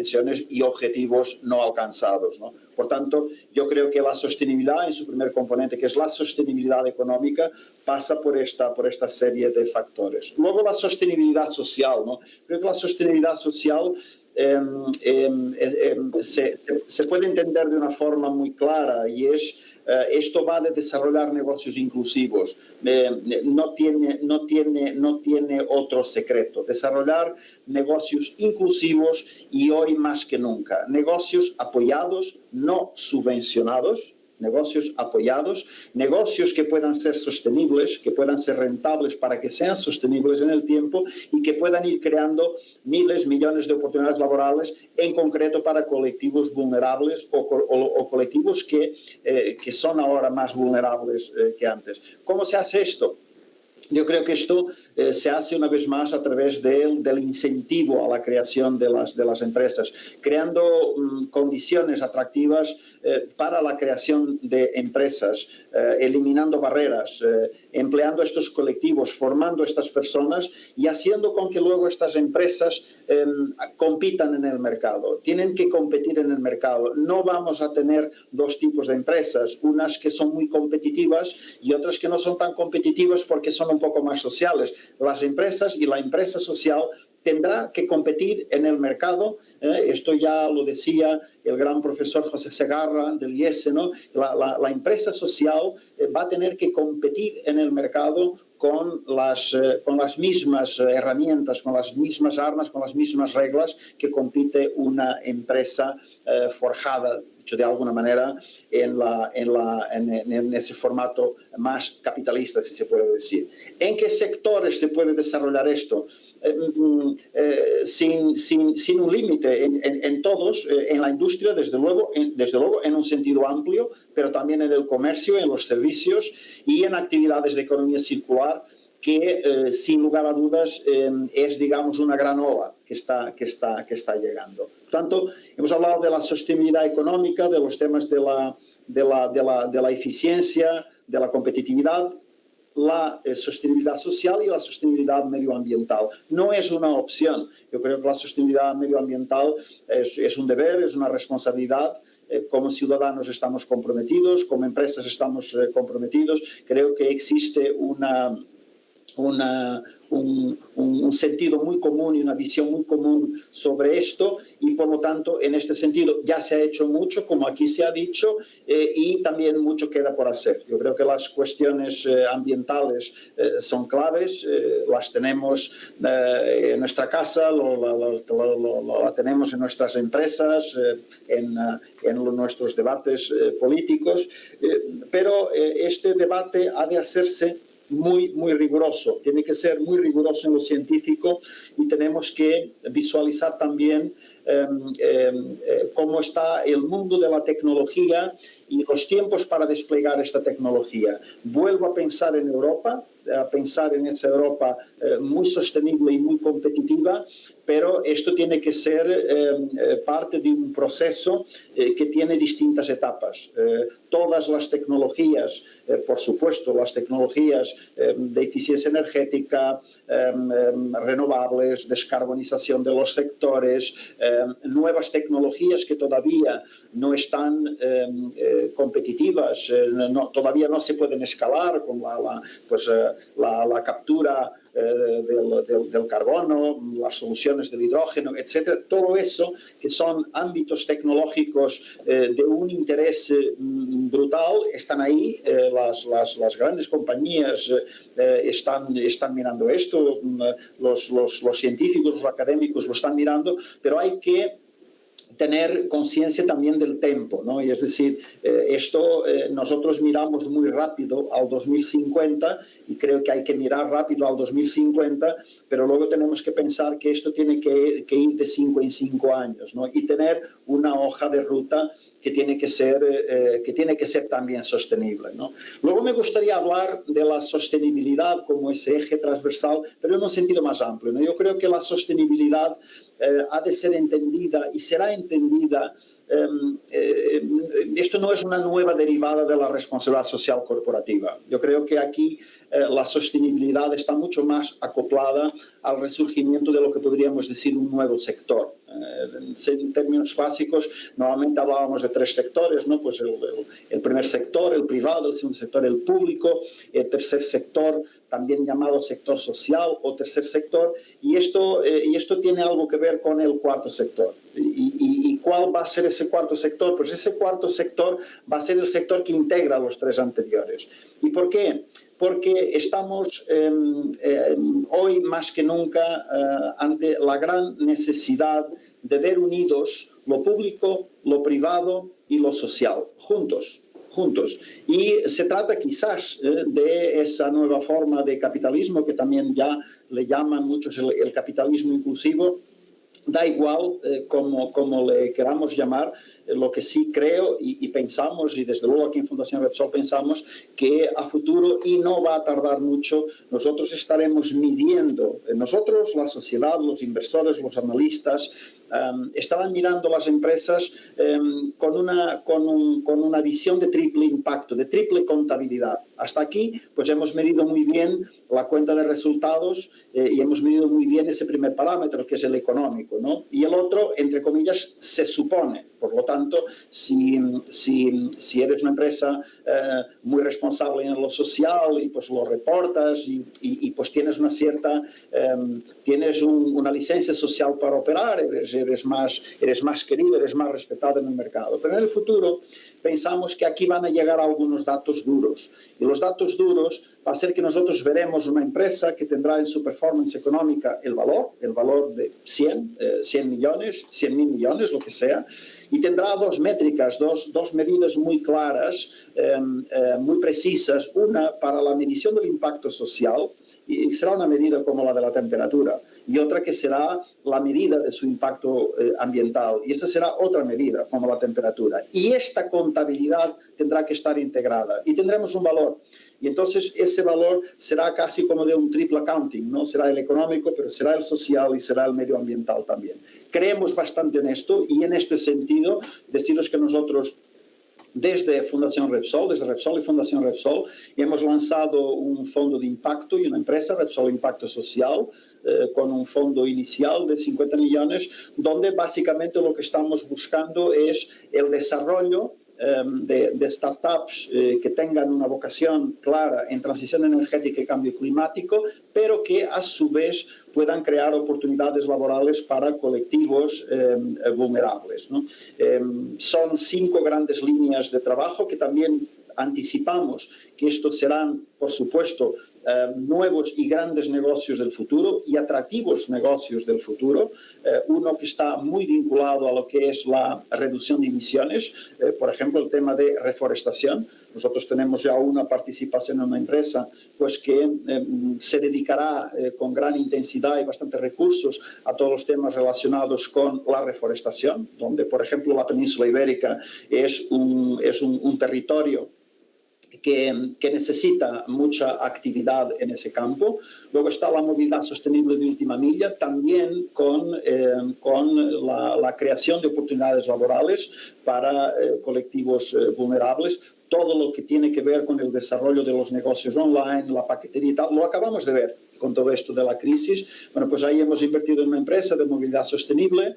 y objetivos no alcanzados, ¿no? Por tanto, yo creo que la sostenibilidad en su primer componente, que es la sostenibilidad económica, pasa por esta serie de factores. Luego la sostenibilidad social, ¿no? Creo que la sostenibilidad social se puede entender de una forma muy clara y es esto va de desarrollar negocios inclusivos. No tiene otro secreto. Desarrollar negocios inclusivos y hoy más que nunca. Negocios apoyados, no subvencionados. Negocios apoyados, negocios que puedan ser sostenibles, que puedan ser rentables para que sean sostenibles en el tiempo y que puedan ir creando miles, millones de oportunidades laborales, en concreto para colectivos vulnerables o colectivos que son ahora más vulnerables que antes. ¿Cómo se hace esto? Yo creo que esto se hace una vez más a través del incentivo a la creación de las empresas, creando condiciones atractivas para la creación de empresas, eliminando barreras, empleando estos colectivos, formando estas personas y haciendo con que luego estas empresas compitan en el mercado. Tienen que competir en el mercado. No vamos a tener dos tipos de empresas, unas que son muy competitivas y otras que no son tan competitivas porque son un poco más sociales. Las empresas y la empresa social tendrá que competir en el mercado. Esto ya lo decía el gran profesor José Segarra del IES, ¿no? La empresa social va a tener que competir en el mercado con las mismas herramientas, con las mismas armas, con las mismas reglas que compite una empresa forjada, dicho de alguna manera, en ese formato más capitalista, si se puede decir. ¿En qué sectores se puede desarrollar esto? Sin un límite, en todos, en la industria, desde luego en un sentido amplio, pero también en el comercio, en los servicios y en actividades de economía circular, que sin lugar a dudas es, digamos, una gran ola que está llegando. Por tanto, hemos hablado de la sostenibilidad económica, de los temas de la eficiencia, de la competitividad, la sostenibilidad social y la sostenibilidad medioambiental. No es una opción. Yo creo que la sostenibilidad medioambiental es un deber, es una responsabilidad. Como ciudadanos estamos comprometidos, como empresas estamos comprometidos. Creo que existe un sentido muy común y una visión muy común sobre esto y por lo tanto en este sentido ya se ha hecho mucho, como aquí se ha dicho, y también mucho queda por hacer. Yo creo que las cuestiones ambientales son claves, las tenemos en nuestra casa, la tenemos en nuestras empresas, en nuestros debates políticos, pero este debate ha de hacerse muy riguroso, tiene que ser muy riguroso en lo científico y tenemos que visualizar también cómo está el mundo de la tecnología y los tiempos para desplegar esta tecnología. Vuelvo a pensar en Europa, a pensar en esa Europa muy sostenible y muy competitiva, pero esto tiene que ser parte de un proceso que tiene distintas etapas. Todas las tecnologías, por supuesto, las tecnologías de eficiencia energética, renovables, descarbonización de los sectores, nuevas tecnologías que todavía no están competitivas, todavía no se pueden escalar, como la captura del carbono, las soluciones del hidrógeno, etcétera. Todo eso que son ámbitos tecnológicos de un interés brutal, están ahí. Las grandes compañías están mirando esto, los científicos, los académicos lo están mirando, pero hay que tener conciencia también del tiempo, ¿no? Y es decir, nosotros miramos muy rápido al 2050 y creo que hay que mirar rápido al 2050, pero luego tenemos que pensar que esto tiene que ir de 5 en 5 años, ¿no? Y tener una hoja de ruta que tiene que ser también sostenible, ¿no? Luego me gustaría hablar de la sostenibilidad como ese eje transversal, pero en un sentido más amplio, ¿no? Yo creo que la sostenibilidad ha de ser entendida y será entendida. Esto no es una nueva derivada de la responsabilidad social corporativa. Yo creo que aquí la sostenibilidad está mucho más acoplada al resurgimiento de lo que podríamos decir un nuevo sector. En términos básicos, normalmente hablábamos de 3 sectores, ¿no? Pues el primer sector, el privado; el segundo sector, el público; el tercer sector, también llamado sector social o tercer sector, y esto tiene algo que ver con el cuarto sector. ¿Y cuál va a ser ese cuarto sector? Pues ese cuarto sector va a ser el sector que integra los 3 anteriores. ¿Y por qué? Porque estamos hoy más que nunca ante la gran necesidad de ver unidos lo público, lo privado y lo social, juntos. Y se trata quizás de esa nueva forma de capitalismo que también ya le llaman muchos el capitalismo inclusivo. Da igual como le queramos llamar, lo que sí creo y pensamos, y desde luego aquí en Fundación Repsol pensamos, que a futuro, y no va a tardar mucho, nosotros estaremos midiendo, nosotros, la sociedad, los inversores, los analistas, estarán mirando las empresas con una visión de triple impacto, de triple contabilidad. Hasta aquí, pues hemos medido muy bien la cuenta de resultados y hemos medido muy bien ese primer parámetro, que es el económico, ¿no? Y el otro, entre comillas, se supone. Por lo tanto, si eres una empresa muy responsable en lo social y pues lo reportas y pues tienes una cierta, tienes una licencia social para operar, eres más querido, eres más respetado en el mercado. Pero en el futuro pensamos que aquí van a llegar algunos datos duros. Y los datos duros va a ser que nosotros veremos una empresa que tendrá en su performance económica el valor de 100 millones, 100.000 millones, lo que sea, y tendrá 2 métricas, dos medidas muy claras, muy precisas. Una para la medición del impacto social, y será una medida como la de la temperatura, y otra que será la medida de su impacto ambiental, y esta será otra medida como la temperatura. Y esta contabilidad tendrá que estar integrada y tendremos un valor. Y entonces ese valor será casi como de un triple accounting, ¿no? Será el económico, pero será el social y será el medioambiental también. Creemos bastante en esto, y en este sentido deciros que nosotros desde Fundación Repsol, desde Repsol y Fundación Repsol, hemos lanzado un fondo de impacto y una empresa, Repsol Impacto Social, con un fondo inicial de 50 millones, donde básicamente lo que estamos buscando es el desarrollo de startups que tengan una vocación clara en transición energética y cambio climático, pero que a su vez puedan crear oportunidades laborales para colectivos vulnerables, ¿no? Son 5 grandes líneas de trabajo que también anticipamos que estos serán, por supuesto, nuevos y grandes negocios del futuro y atractivos negocios del futuro. Uno que está muy vinculado a lo que es la reducción de emisiones, por ejemplo, el tema de reforestación. Nosotros tenemos ya una participación en una empresa pues, que se dedicará con gran intensidad y bastantes recursos a todos los temas relacionados con la reforestación, donde, por ejemplo, la península ibérica es un territorio que necesita mucha actividad en ese campo. Luego está la movilidad sostenible de última milla, también con la creación de oportunidades laborales para colectivos vulnerables. Todo lo que tiene que ver con el desarrollo de los negocios online, la paquetería y tal, lo acabamos de ver con todo esto de la crisis. Bueno, pues ahí hemos invertido en una empresa de movilidad sostenible,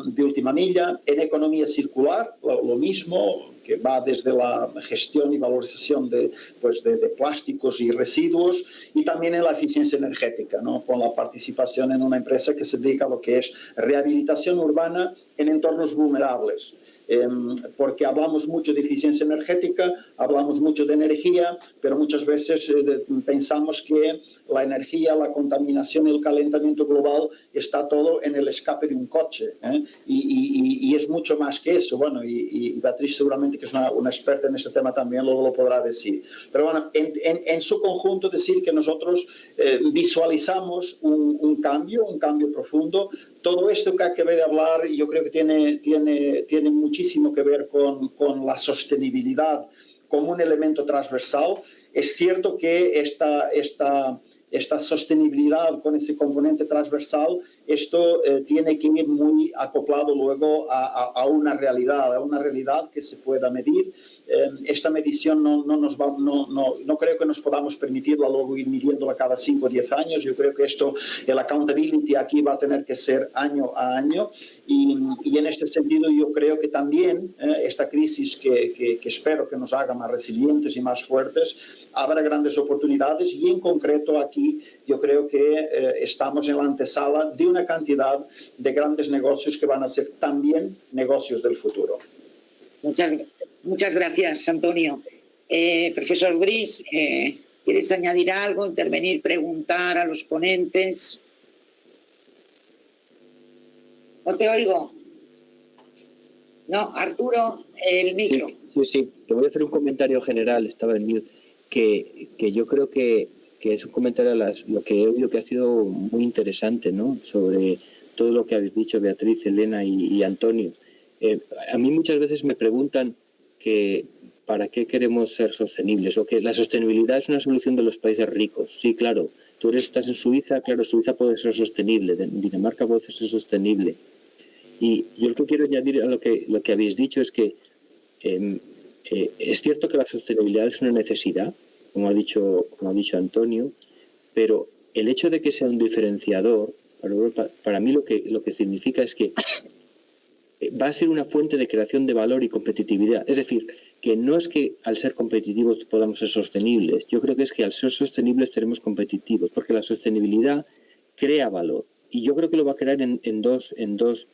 de última milla, en economía circular, lo mismo, que va desde la gestión y valorización de plásticos y residuos, y también en la eficiencia energética, ¿no? Con la participación en una empresa que se dedica a lo que es rehabilitación urbana en entornos vulnerables. Porque hablamos mucho de eficiencia energética, hablamos mucho de energía, pero muchas veces pensamos que la energía, la contaminación y el calentamiento global está todo en el escape de un coche, ¿eh? Y es mucho más que eso. Bueno, y Beatriz seguramente que es una experta en este tema también luego lo podrá decir. Pero bueno, en su conjunto decir que nosotros visualizamos un cambio profundo. Todo esto que acabé de hablar yo creo que tiene muchísimo que ver con la sostenibilidad como un elemento transversal. Es cierto que esta sostenibilidad con ese componente transversal, esto tiene que ir muy acoplado luego a una realidad que se pueda medir. Esta medición no creo que nos podamos permitirla luego ir midiéndola cada 5 o 10 años. Yo creo que el accountability aquí va a tener que ser año a año y en este sentido yo creo que también esta crisis que espero que nos haga más resilientes y más fuertes, habrá grandes oportunidades y en concreto aquí yo creo que estamos en la antesala de una cantidad de grandes negocios que van a ser también negocios del futuro. Muchas gracias, Antonio. Profesor Briz, ¿quieres añadir algo, intervenir, preguntar a los ponentes? No te oigo. No, Arturo, el micro. Sí. Te voy a hacer un comentario general, estaba en mute, que yo creo que es un comentario a lo que he oído que ha sido muy interesante, ¿no? Sobre todo lo que habéis dicho Beatriz, Elena y Antonio. A mí muchas veces me preguntan que para qué queremos ser sostenibles o que la sostenibilidad es una solución de los países ricos. Sí, claro, estás en Suiza, claro, Suiza puede ser sostenible, Dinamarca puede ser sostenible. Y yo lo que quiero añadir a lo que habéis dicho es que es cierto que la sostenibilidad es una necesidad, como ha dicho Antonio, pero el hecho de que sea un diferenciador para Europa, para mí lo que significa es que va a ser una fuente de creación de valor y competitividad. Es decir, que no es que al ser competitivos podamos ser sostenibles. Yo creo que es que al ser sostenibles seremos competitivos, porque la sostenibilidad crea valor. Y yo creo que lo va a crear en dos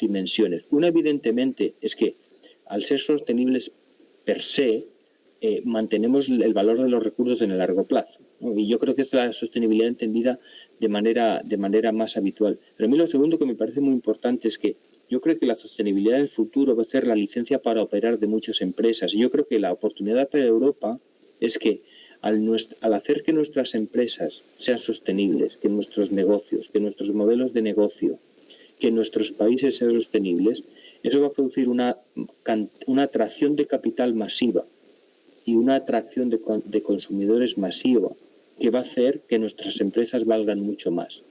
dimensiones. Una, evidentemente, es que al ser sostenibles per se, mantenemos el valor de los recursos en el largo plazo, ¿no? Y yo creo que es la sostenibilidad entendida de manera más habitual. Pero a mí lo segundo que me parece muy importante es que yo creo que la sostenibilidad del futuro va a ser la licencia para operar de muchas empresas. Y yo creo que la oportunidad para Europa es que al hacer que nuestras empresas sean sostenibles, que nuestros negocios, que nuestros modelos de negocio, que nuestros países sean sostenibles, eso va a producir una atracción de capital masiva y una atracción de consumidores masiva que va a hacer que nuestras empresas valgan mucho más.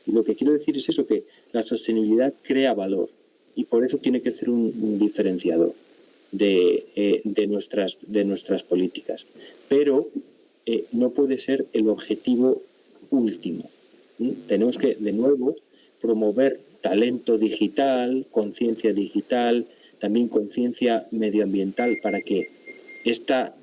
Y lo que quiero decir es eso, que la sostenibilidad crea valor y por eso tiene que ser un diferenciador de nuestras políticas. Pero no puede ser el objetivo último. Tenemos que, de nuevo, promover talento digital, conciencia digital, también conciencia medioambiental para que esta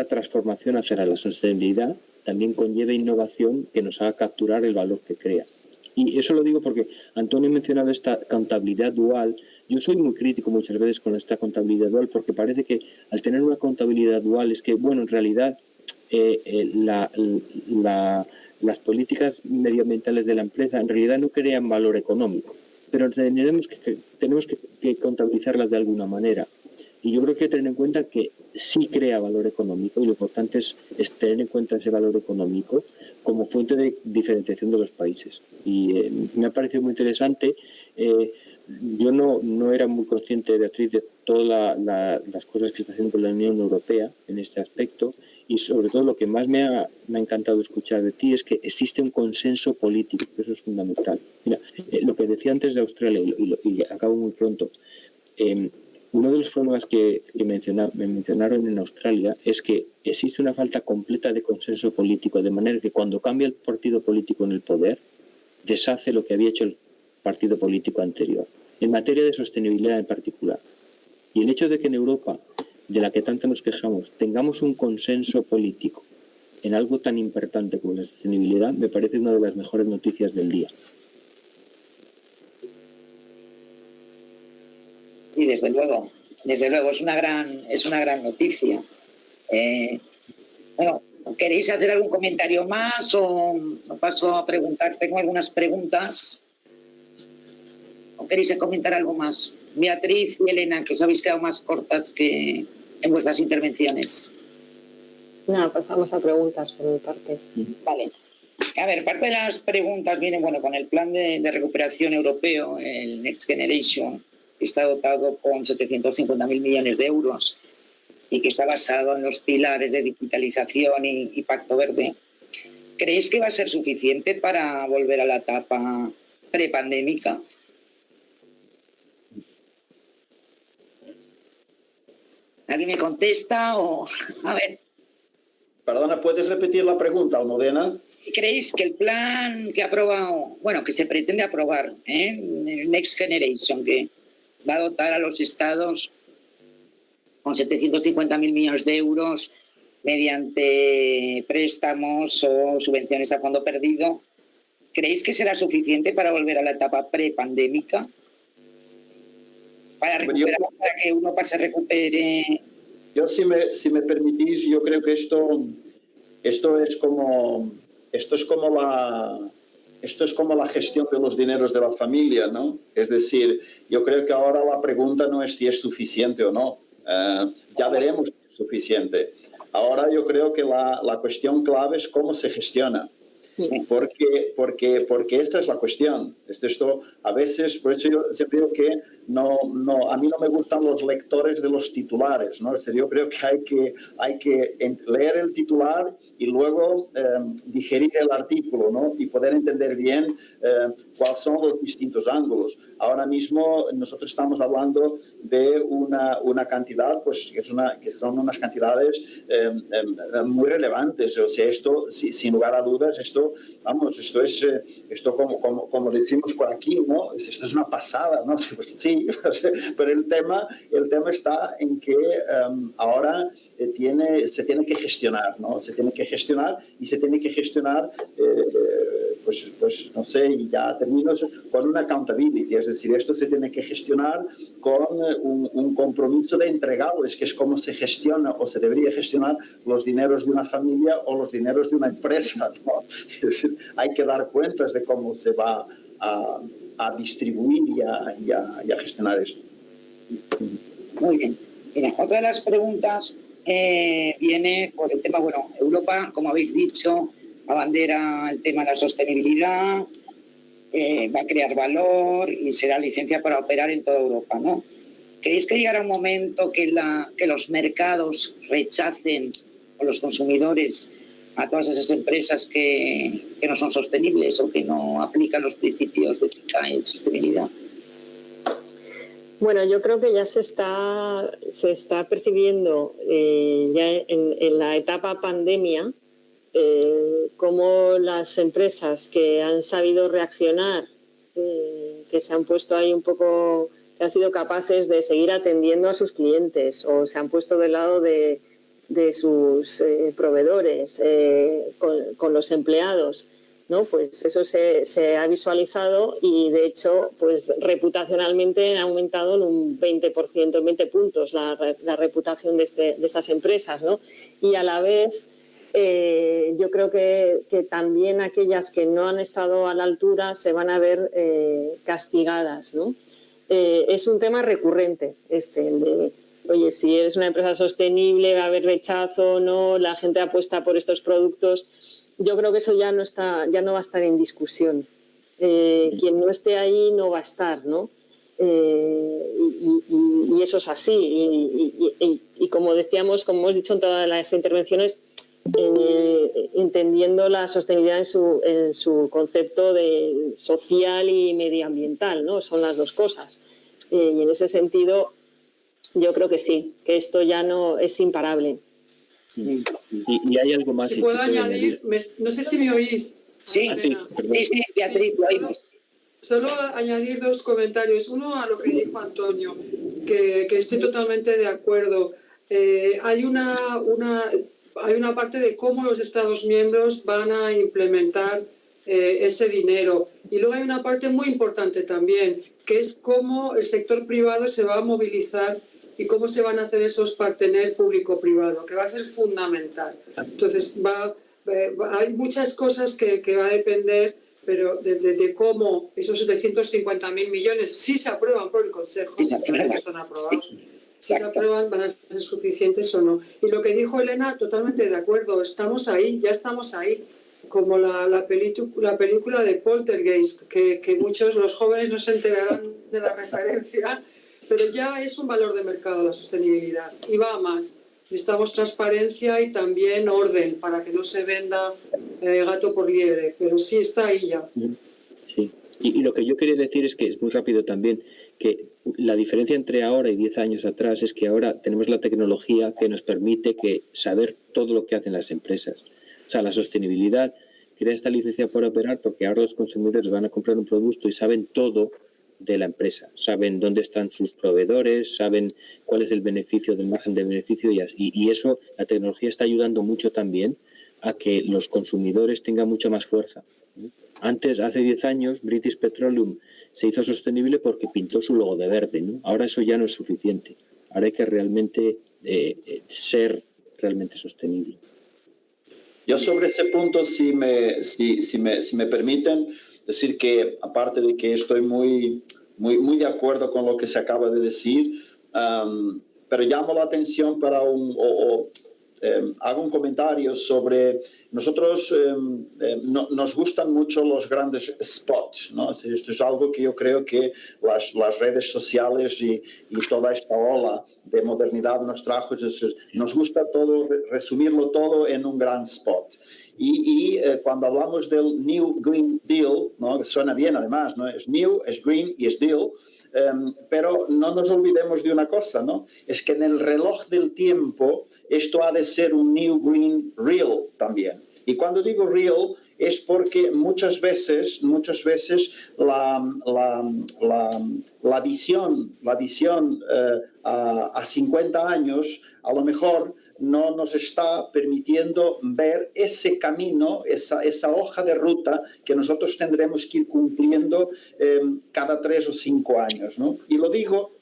transformación hacia la sostenibilidad también conlleve innovación que nos haga capturar el valor que crea. Y eso lo digo porque Antonio ha mencionado esta contabilidad dual. Yo soy muy crítico muchas veces con esta contabilidad dual porque parece que al tener una contabilidad dual es que, bueno, en realidad las políticas medioambientales de la empresa en realidad no crean valor económico, pero tenemos que contabilizarlas de alguna manera. Y yo creo que hay que tener en cuenta que sí crea valor económico, y lo importante es tener en cuenta ese valor económico como fuente de diferenciación de los países. Y me ha parecido muy interesante. Yo no era muy consciente, Beatriz, de todas las cosas que está haciendo la Unión Europea en este aspecto, y sobre todo lo que más me ha encantado escuchar de ti es que existe un consenso político, que eso es fundamental. Mira, lo que decía antes de Australia, y acabo muy pronto, uno de los problemas que me mencionaron en Australia es que existe una falta completa de consenso político, de manera que cuando cambia el partido político en el poder, deshace lo que había hecho el partido político anterior, en materia de sostenibilidad en particular. Y el hecho de que en Europa, de la que tanto nos quejamos, tengamos un consenso político en algo tan importante como la sostenibilidad, me parece una de las mejores noticias del día. Sí, desde luego, es una gran noticia. Bueno, ¿queréis hacer algún comentario más o paso a preguntar? Tengo algunas preguntas. ¿O queréis comentar algo más? Beatriz y Elena, que os habéis quedado más cortas que en vuestras intervenciones. Nada, pasamos a preguntas por mi parte. Vale. A ver, parte de las preguntas vienen, bueno, con el plan de recuperación europeo, el Next Generation, que está dotado con 750.000 millones de euros y que está basado en los pilares de digitalización y Pacto Verde. ¿Creéis que va a ser suficiente para volver a la etapa prepandémica? ¿Alguien me contesta o...? A ver. Perdona, ¿puedes repetir la pregunta, Almudena? ¿Creéis que el plan que ha aprobado, bueno, que se pretende aprobar, el Next Generation, que va a dotar a los estados con 750.000 millones de euros mediante préstamos o subvenciones a fondo perdido, ¿creéis que será suficiente para volver a la etapa prepandémica? Para recuperar, para que Europa se recupere. Yo, si me permitís, yo creo que esto es como la gestión de los dineros de la familia, ¿no? Es decir, yo creo que ahora la pregunta no es si es suficiente o no. Ya veremos si es suficiente. Ahora yo creo que la cuestión clave es cómo se gestiona. Porque esta es la cuestión. Esto a veces, por eso yo siempre digo que a mí no me gustan los lectores de los titulares, ¿no? Es decir, yo creo que hay que leer el titular y luego digerir el artículo, ¿no? Y poder entender bien cuáles son los distintos ángulos. Ahora mismo nosotros estamos hablando de una cantidad, pues que son unas cantidades muy relevantes. O sea, esto, sin lugar a dudas, esto como decimos por aquí, ¿no? Esto es una pasada, ¿no? Pues sí, pero el tema está en que ahora se tiene que gestionar, ¿no? Se tiene que gestionar y se tiene que gestionar, pues no sé, y ya termino, con una accountability, es decir, esto se tiene que gestionar con un compromiso de entregables, que es cómo se gestiona o se debería gestionar los dineros de una familia o los dineros de una empresa, ¿no? Es decir, hay que dar cuentas de cómo se va a distribuir y a gestionar esto. Muy bien. Mira, otra de las preguntas viene por el tema, bueno, Europa, como habéis dicho, abandera el tema de la sostenibilidad, va a crear valor y será licencia para operar en toda Europa, ¿no? ¿Creéis que llegará un momento que los mercados rechacen, o los consumidores, a todas esas empresas que no son sostenibles o que no aplican los principios de ética y de sostenibilidad? Bueno, yo creo que ya se está percibiendo ya en la etapa pandemia cómo las empresas que han sabido reaccionar, que se han puesto ahí un poco, que han sido capaces de seguir atendiendo a sus clientes o se han puesto del lado de sus proveedores, con los empleados, ¿no? Pues eso se ha visualizado y, de hecho, pues reputacionalmente ha aumentado en un 20%, en 20 puntos la reputación de estas empresas, ¿no? Y a la vez yo creo que también aquellas que no han estado a la altura se van a ver castigadas, ¿no? Es un tema recurrente el de, oye, si eres una empresa sostenible va a haber rechazo o no, la gente apuesta por estos productos. Yo creo que eso ya no va a estar en discusión. Quien no esté ahí no va a estar, ¿no? Y eso es así. Y como decíamos, como hemos dicho en todas las intervenciones, entendiendo la sostenibilidad en su concepto de social y medioambiental, ¿no? Son las dos cosas. Y en ese sentido, yo creo que sí, que esto ya no es imparable. Y hay algo más. Si puedo añadir, no sé si me oís. Sí, sí, Beatriz, lo oímos. Solo añadir dos comentarios. Uno a lo que dijo Antonio, que estoy totalmente de acuerdo. Hay una parte de cómo los Estados miembros van a implementar ese dinero. Y luego hay una parte muy importante también, que es cómo el sector privado se va a movilizar y cómo se van a hacer esos parteners público-privado, que va a ser fundamental. Entonces, hay muchas cosas que va a depender, pero de cómo esos 750.000 millones, si se aprueban por el Consejo, si están aprobados, si se aprueban, van a ser suficientes o no. Y lo que dijo Elena, totalmente de acuerdo, estamos ahí, ya estamos ahí, como la película de Poltergeist, que muchos, los jóvenes no se enterarán de la referencia, pero ya es un valor de mercado la sostenibilidad y va a más. Necesitamos transparencia y también orden para que no se venda gato por liebre, pero sí está ahí ya. Sí, y lo que yo quería decir es que es muy rápido también, que la diferencia entre ahora y 10 años atrás es que ahora tenemos la tecnología que nos permite saber todo lo que hacen las empresas. O sea, la sostenibilidad crea esta licencia por operar porque ahora los consumidores van a comprar un producto y saben todo de la empresa, saben dónde están sus proveedores, saben cuál es el beneficio del margen de beneficio y eso, la tecnología está ayudando mucho también a que los consumidores tengan mucha más fuerza. Antes, hace 10 años, British Petroleum se hizo sostenible porque pintó su logo de verde, ¿no? Ahora eso ya no es suficiente. Ahora hay que realmente ser realmente sostenible. Yo sobre ese punto, si me permiten, decir que, aparte de que estoy muy de acuerdo con lo que se acaba de decir, pero llamo la atención para hago un comentario sobre nosotros. Nos gustan mucho los grandes spots, ¿no? Esto es algo que yo creo que las redes sociales y toda esta ola de modernidad nos trajo. Nos gusta todo, resumirlo todo en un gran spot. Y cuando hablamos del New Green Deal, ¿no? Que suena bien además, ¿no? Es New, es Green y es Deal. Pero no nos olvidemos de una cosa, ¿no? Es que en el reloj del tiempo esto ha de ser un New Green Real también. Y cuando digo real es porque muchas veces la visión a 50 años a lo mejor no nos está permitiendo ver ese camino, esa hoja de ruta que nosotros tendremos que ir cumpliendo cada 3 o 5 años, ¿no? Y lo digo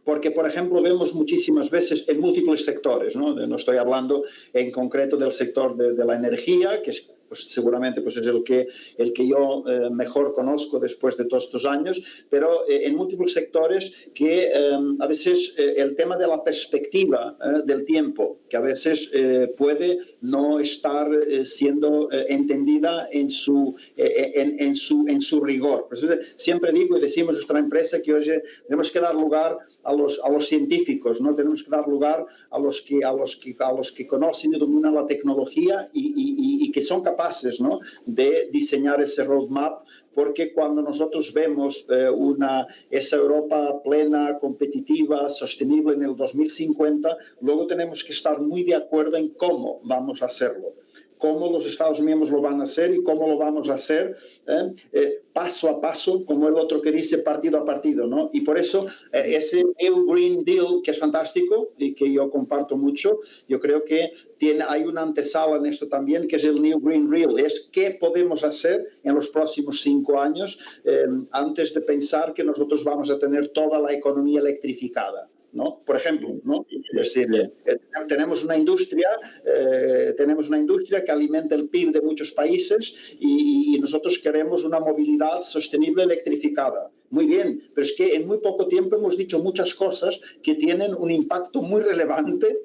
porque, por ejemplo, vemos muchísimas veces en múltiples sectores, ¿no? No estoy hablando en concreto del sector de la energía, que es, pues, seguramente pues, es el que yo mejor conozco después de todos estos años, pero en múltiples sectores que a veces el tema de la perspectiva del tiempo, que a veces puede no estar siendo entendida en su rigor. Pues, siempre digo y decimos en nuestra empresa que hoy tenemos que dar lugar a los científicos, ¿no? Tenemos que dar lugar a los que conocen y dominan la tecnología y que son capaces, ¿no? De diseñar ese roadmap, porque cuando nosotros vemos esa Europa plena, competitiva, sostenible en el 2050, luego tenemos que estar muy de acuerdo en cómo vamos a hacerlo. Cómo los Estados miembros lo van a hacer y cómo lo vamos a hacer paso a paso, como el otro que dice partido a partido, ¿no? Y por eso ese New Green Deal, que es fantástico y que yo comparto mucho, yo creo que hay una antesala en esto también, que es el New Green Real, es qué podemos hacer en los próximos 5 años antes de pensar que nosotros vamos a tener toda la economía electrificada, ¿no? Por ejemplo, ¿no? Es decir, tenemos una industria tenemos una industria que alimenta el PIB de muchos países y nosotros queremos una movilidad sostenible electrificada. Muy bien, pero es que en muy poco tiempo hemos dicho muchas cosas que tienen un impacto muy relevante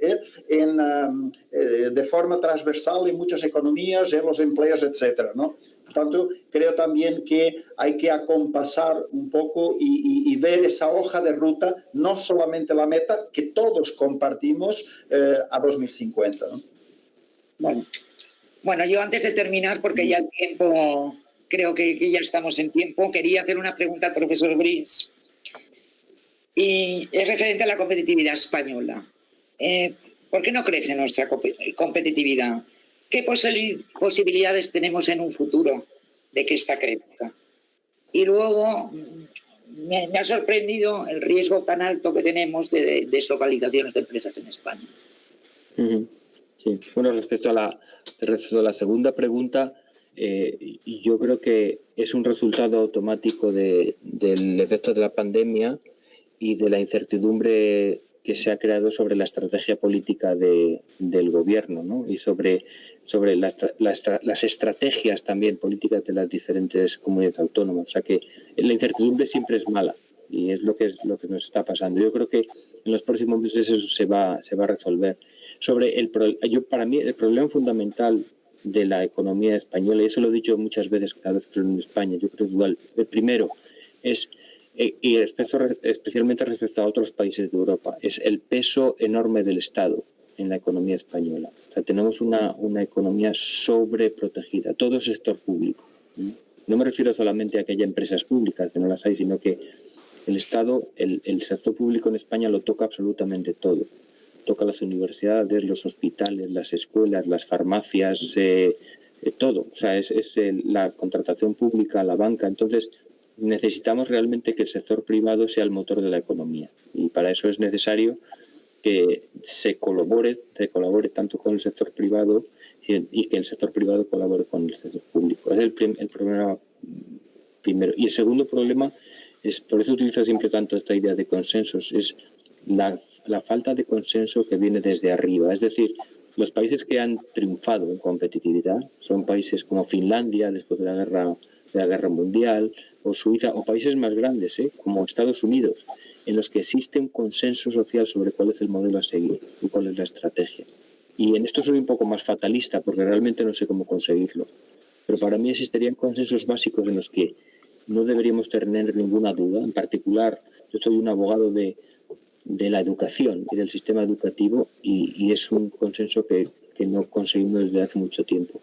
de forma transversal en muchas economías, en los empleos, etcétera, ¿no? Por tanto, creo también que hay que acompasar un poco y ver esa hoja de ruta, no solamente la meta que todos compartimos a 2050, ¿no? Bueno, yo antes de terminar, porque ya el tiempo, creo que ya estamos en tiempo, quería hacer una pregunta al profesor Briz. Y es referente a la competitividad española. ¿Por qué no crece nuestra competitividad? ¿Qué posibilidades tenemos en un futuro de que esta crezca? Y luego me ha sorprendido el riesgo tan alto que tenemos de deslocalizaciones de empresas en España. Sí. Bueno, respecto a la segunda pregunta, yo creo que es un resultado automático del efecto de la pandemia y de la incertidumbre que se ha creado sobre la estrategia política del gobierno, ¿no? Y sobre las estrategias también políticas de las diferentes comunidades autónomas. O sea que la incertidumbre siempre es mala y es lo que nos está pasando. Yo creo que en los próximos meses eso se va a resolver. Para mí el problema fundamental de la economía española, y eso lo he dicho muchas veces cada vez que hablo en España, yo creo que igual, el primero es, y especialmente respecto a otros países de Europa, es el peso enorme del Estado en la economía española. O sea, tenemos una economía sobreprotegida, todo es sector público. No me refiero solamente a que haya empresas públicas, que no las hay, sino que el Estado, el sector público en España lo toca absolutamente todo. Toca las universidades, los hospitales, las escuelas, las farmacias, todo. O sea, es la contratación pública, la banca. Entonces, necesitamos realmente que el sector privado sea el motor de la economía. Y para eso es necesario que se colabore tanto con el sector privado y que el sector privado colabore con el sector público. Es el problema primero. Y el segundo problema es, por eso utilizo siempre tanto esta idea de consensos, es la falta de consenso que viene desde arriba. Es decir, los países que han triunfado en competitividad son países como Finlandia después de la guerra mundial, o Suiza, o países más grandes, como Estados Unidos, en los que existe un consenso social sobre cuál es el modelo a seguir y cuál es la estrategia. Y en esto soy un poco más fatalista porque realmente no sé cómo conseguirlo. Pero para mí existirían consensos básicos en los que no deberíamos tener ninguna duda. En particular, yo soy un abogado de la educación y del sistema educativo y es un consenso que no conseguimos desde hace mucho tiempo.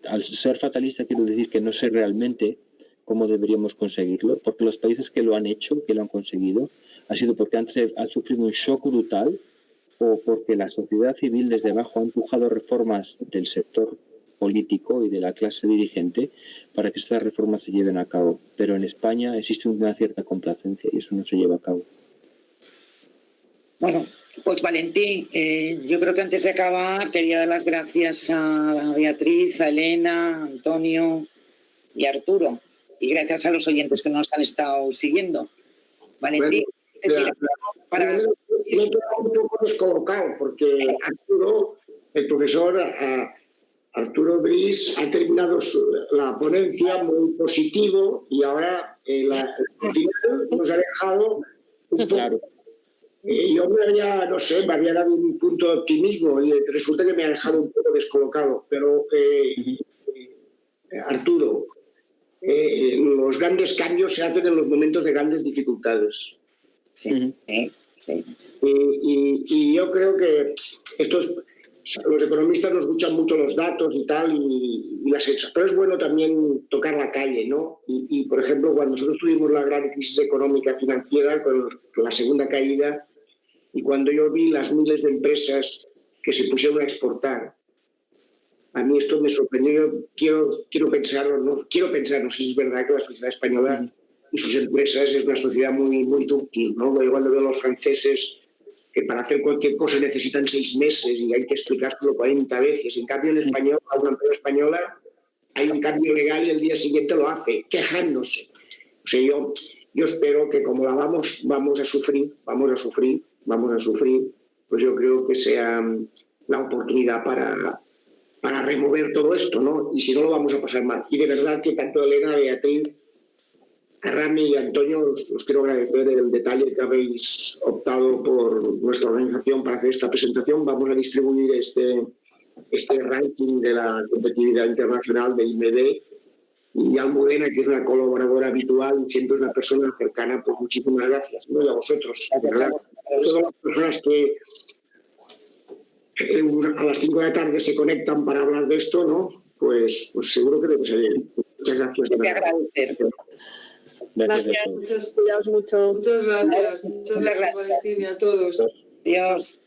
Al ser fatalista quiero decir que no sé realmente cómo deberíamos conseguirlo, porque los países que lo han hecho, que lo han conseguido, ha sido porque han sufrido un shock brutal o porque la sociedad civil desde abajo ha empujado reformas del sector político y de la clase dirigente para que estas reformas se lleven a cabo. Pero en España existe una cierta complacencia y eso no se lleva a cabo. Bueno, pues Valentín, yo creo que antes de acabar quería dar las gracias a Beatriz, a Elena, a Antonio y a Arturo. Y gracias a los oyentes que nos han estado siguiendo. Valentín, me he quedado un poco descolocado porque Arturo, el profesor Arturo Briz, ha terminado la ponencia muy positivo y ahora al final nos ha dejado un poco... Claro. Yo me había dado un punto de optimismo y resulta que me ha dejado un poco descolocado. Pero, Arturo, los grandes cambios se hacen en los momentos de grandes dificultades. Sí, sí. Y yo creo que los economistas nos escuchan mucho los datos y tal, pero es bueno también tocar la calle, ¿no? Y por ejemplo, cuando nosotros tuvimos la gran crisis económica financiera con la segunda caída, y cuando yo vi las miles de empresas que se pusieron a exportar, a mí esto me sorprendió. Quiero pensar, no sé si es verdad que la sociedad española y sus empresas es una sociedad muy, muy dúctil, ¿no? Yo cuando veo a los franceses que para hacer cualquier cosa necesitan 6 meses y hay que explicárselo 40 veces. En cambio, en español, a una empresa española hay un cambio legal y el día siguiente lo hace, quejándose. O sea, yo espero que como la vamos a sufrir, pues yo creo que sea la oportunidad para remover todo esto, ¿no? Y si no, lo vamos a pasar mal. Y de verdad que tanto Elena, Beatriz, Rami y Antonio, os quiero agradecer el detalle que habéis optado por nuestra organización para hacer esta presentación. Vamos a distribuir este ranking de la competitividad internacional de IMD, y Almudena, que es una colaboradora habitual y siempre es una persona cercana, pues muchísimas gracias, ¿no? Y a vosotros, de verdad. A todas las personas que a las 5 de la tarde se conectan para hablar de esto, ¿no? Pues seguro que debe ser bien. Muchas gracias. Hay que agradecer. Gracias, cuidaos mucho. Muchas gracias, Valentín, y a todos. Adiós.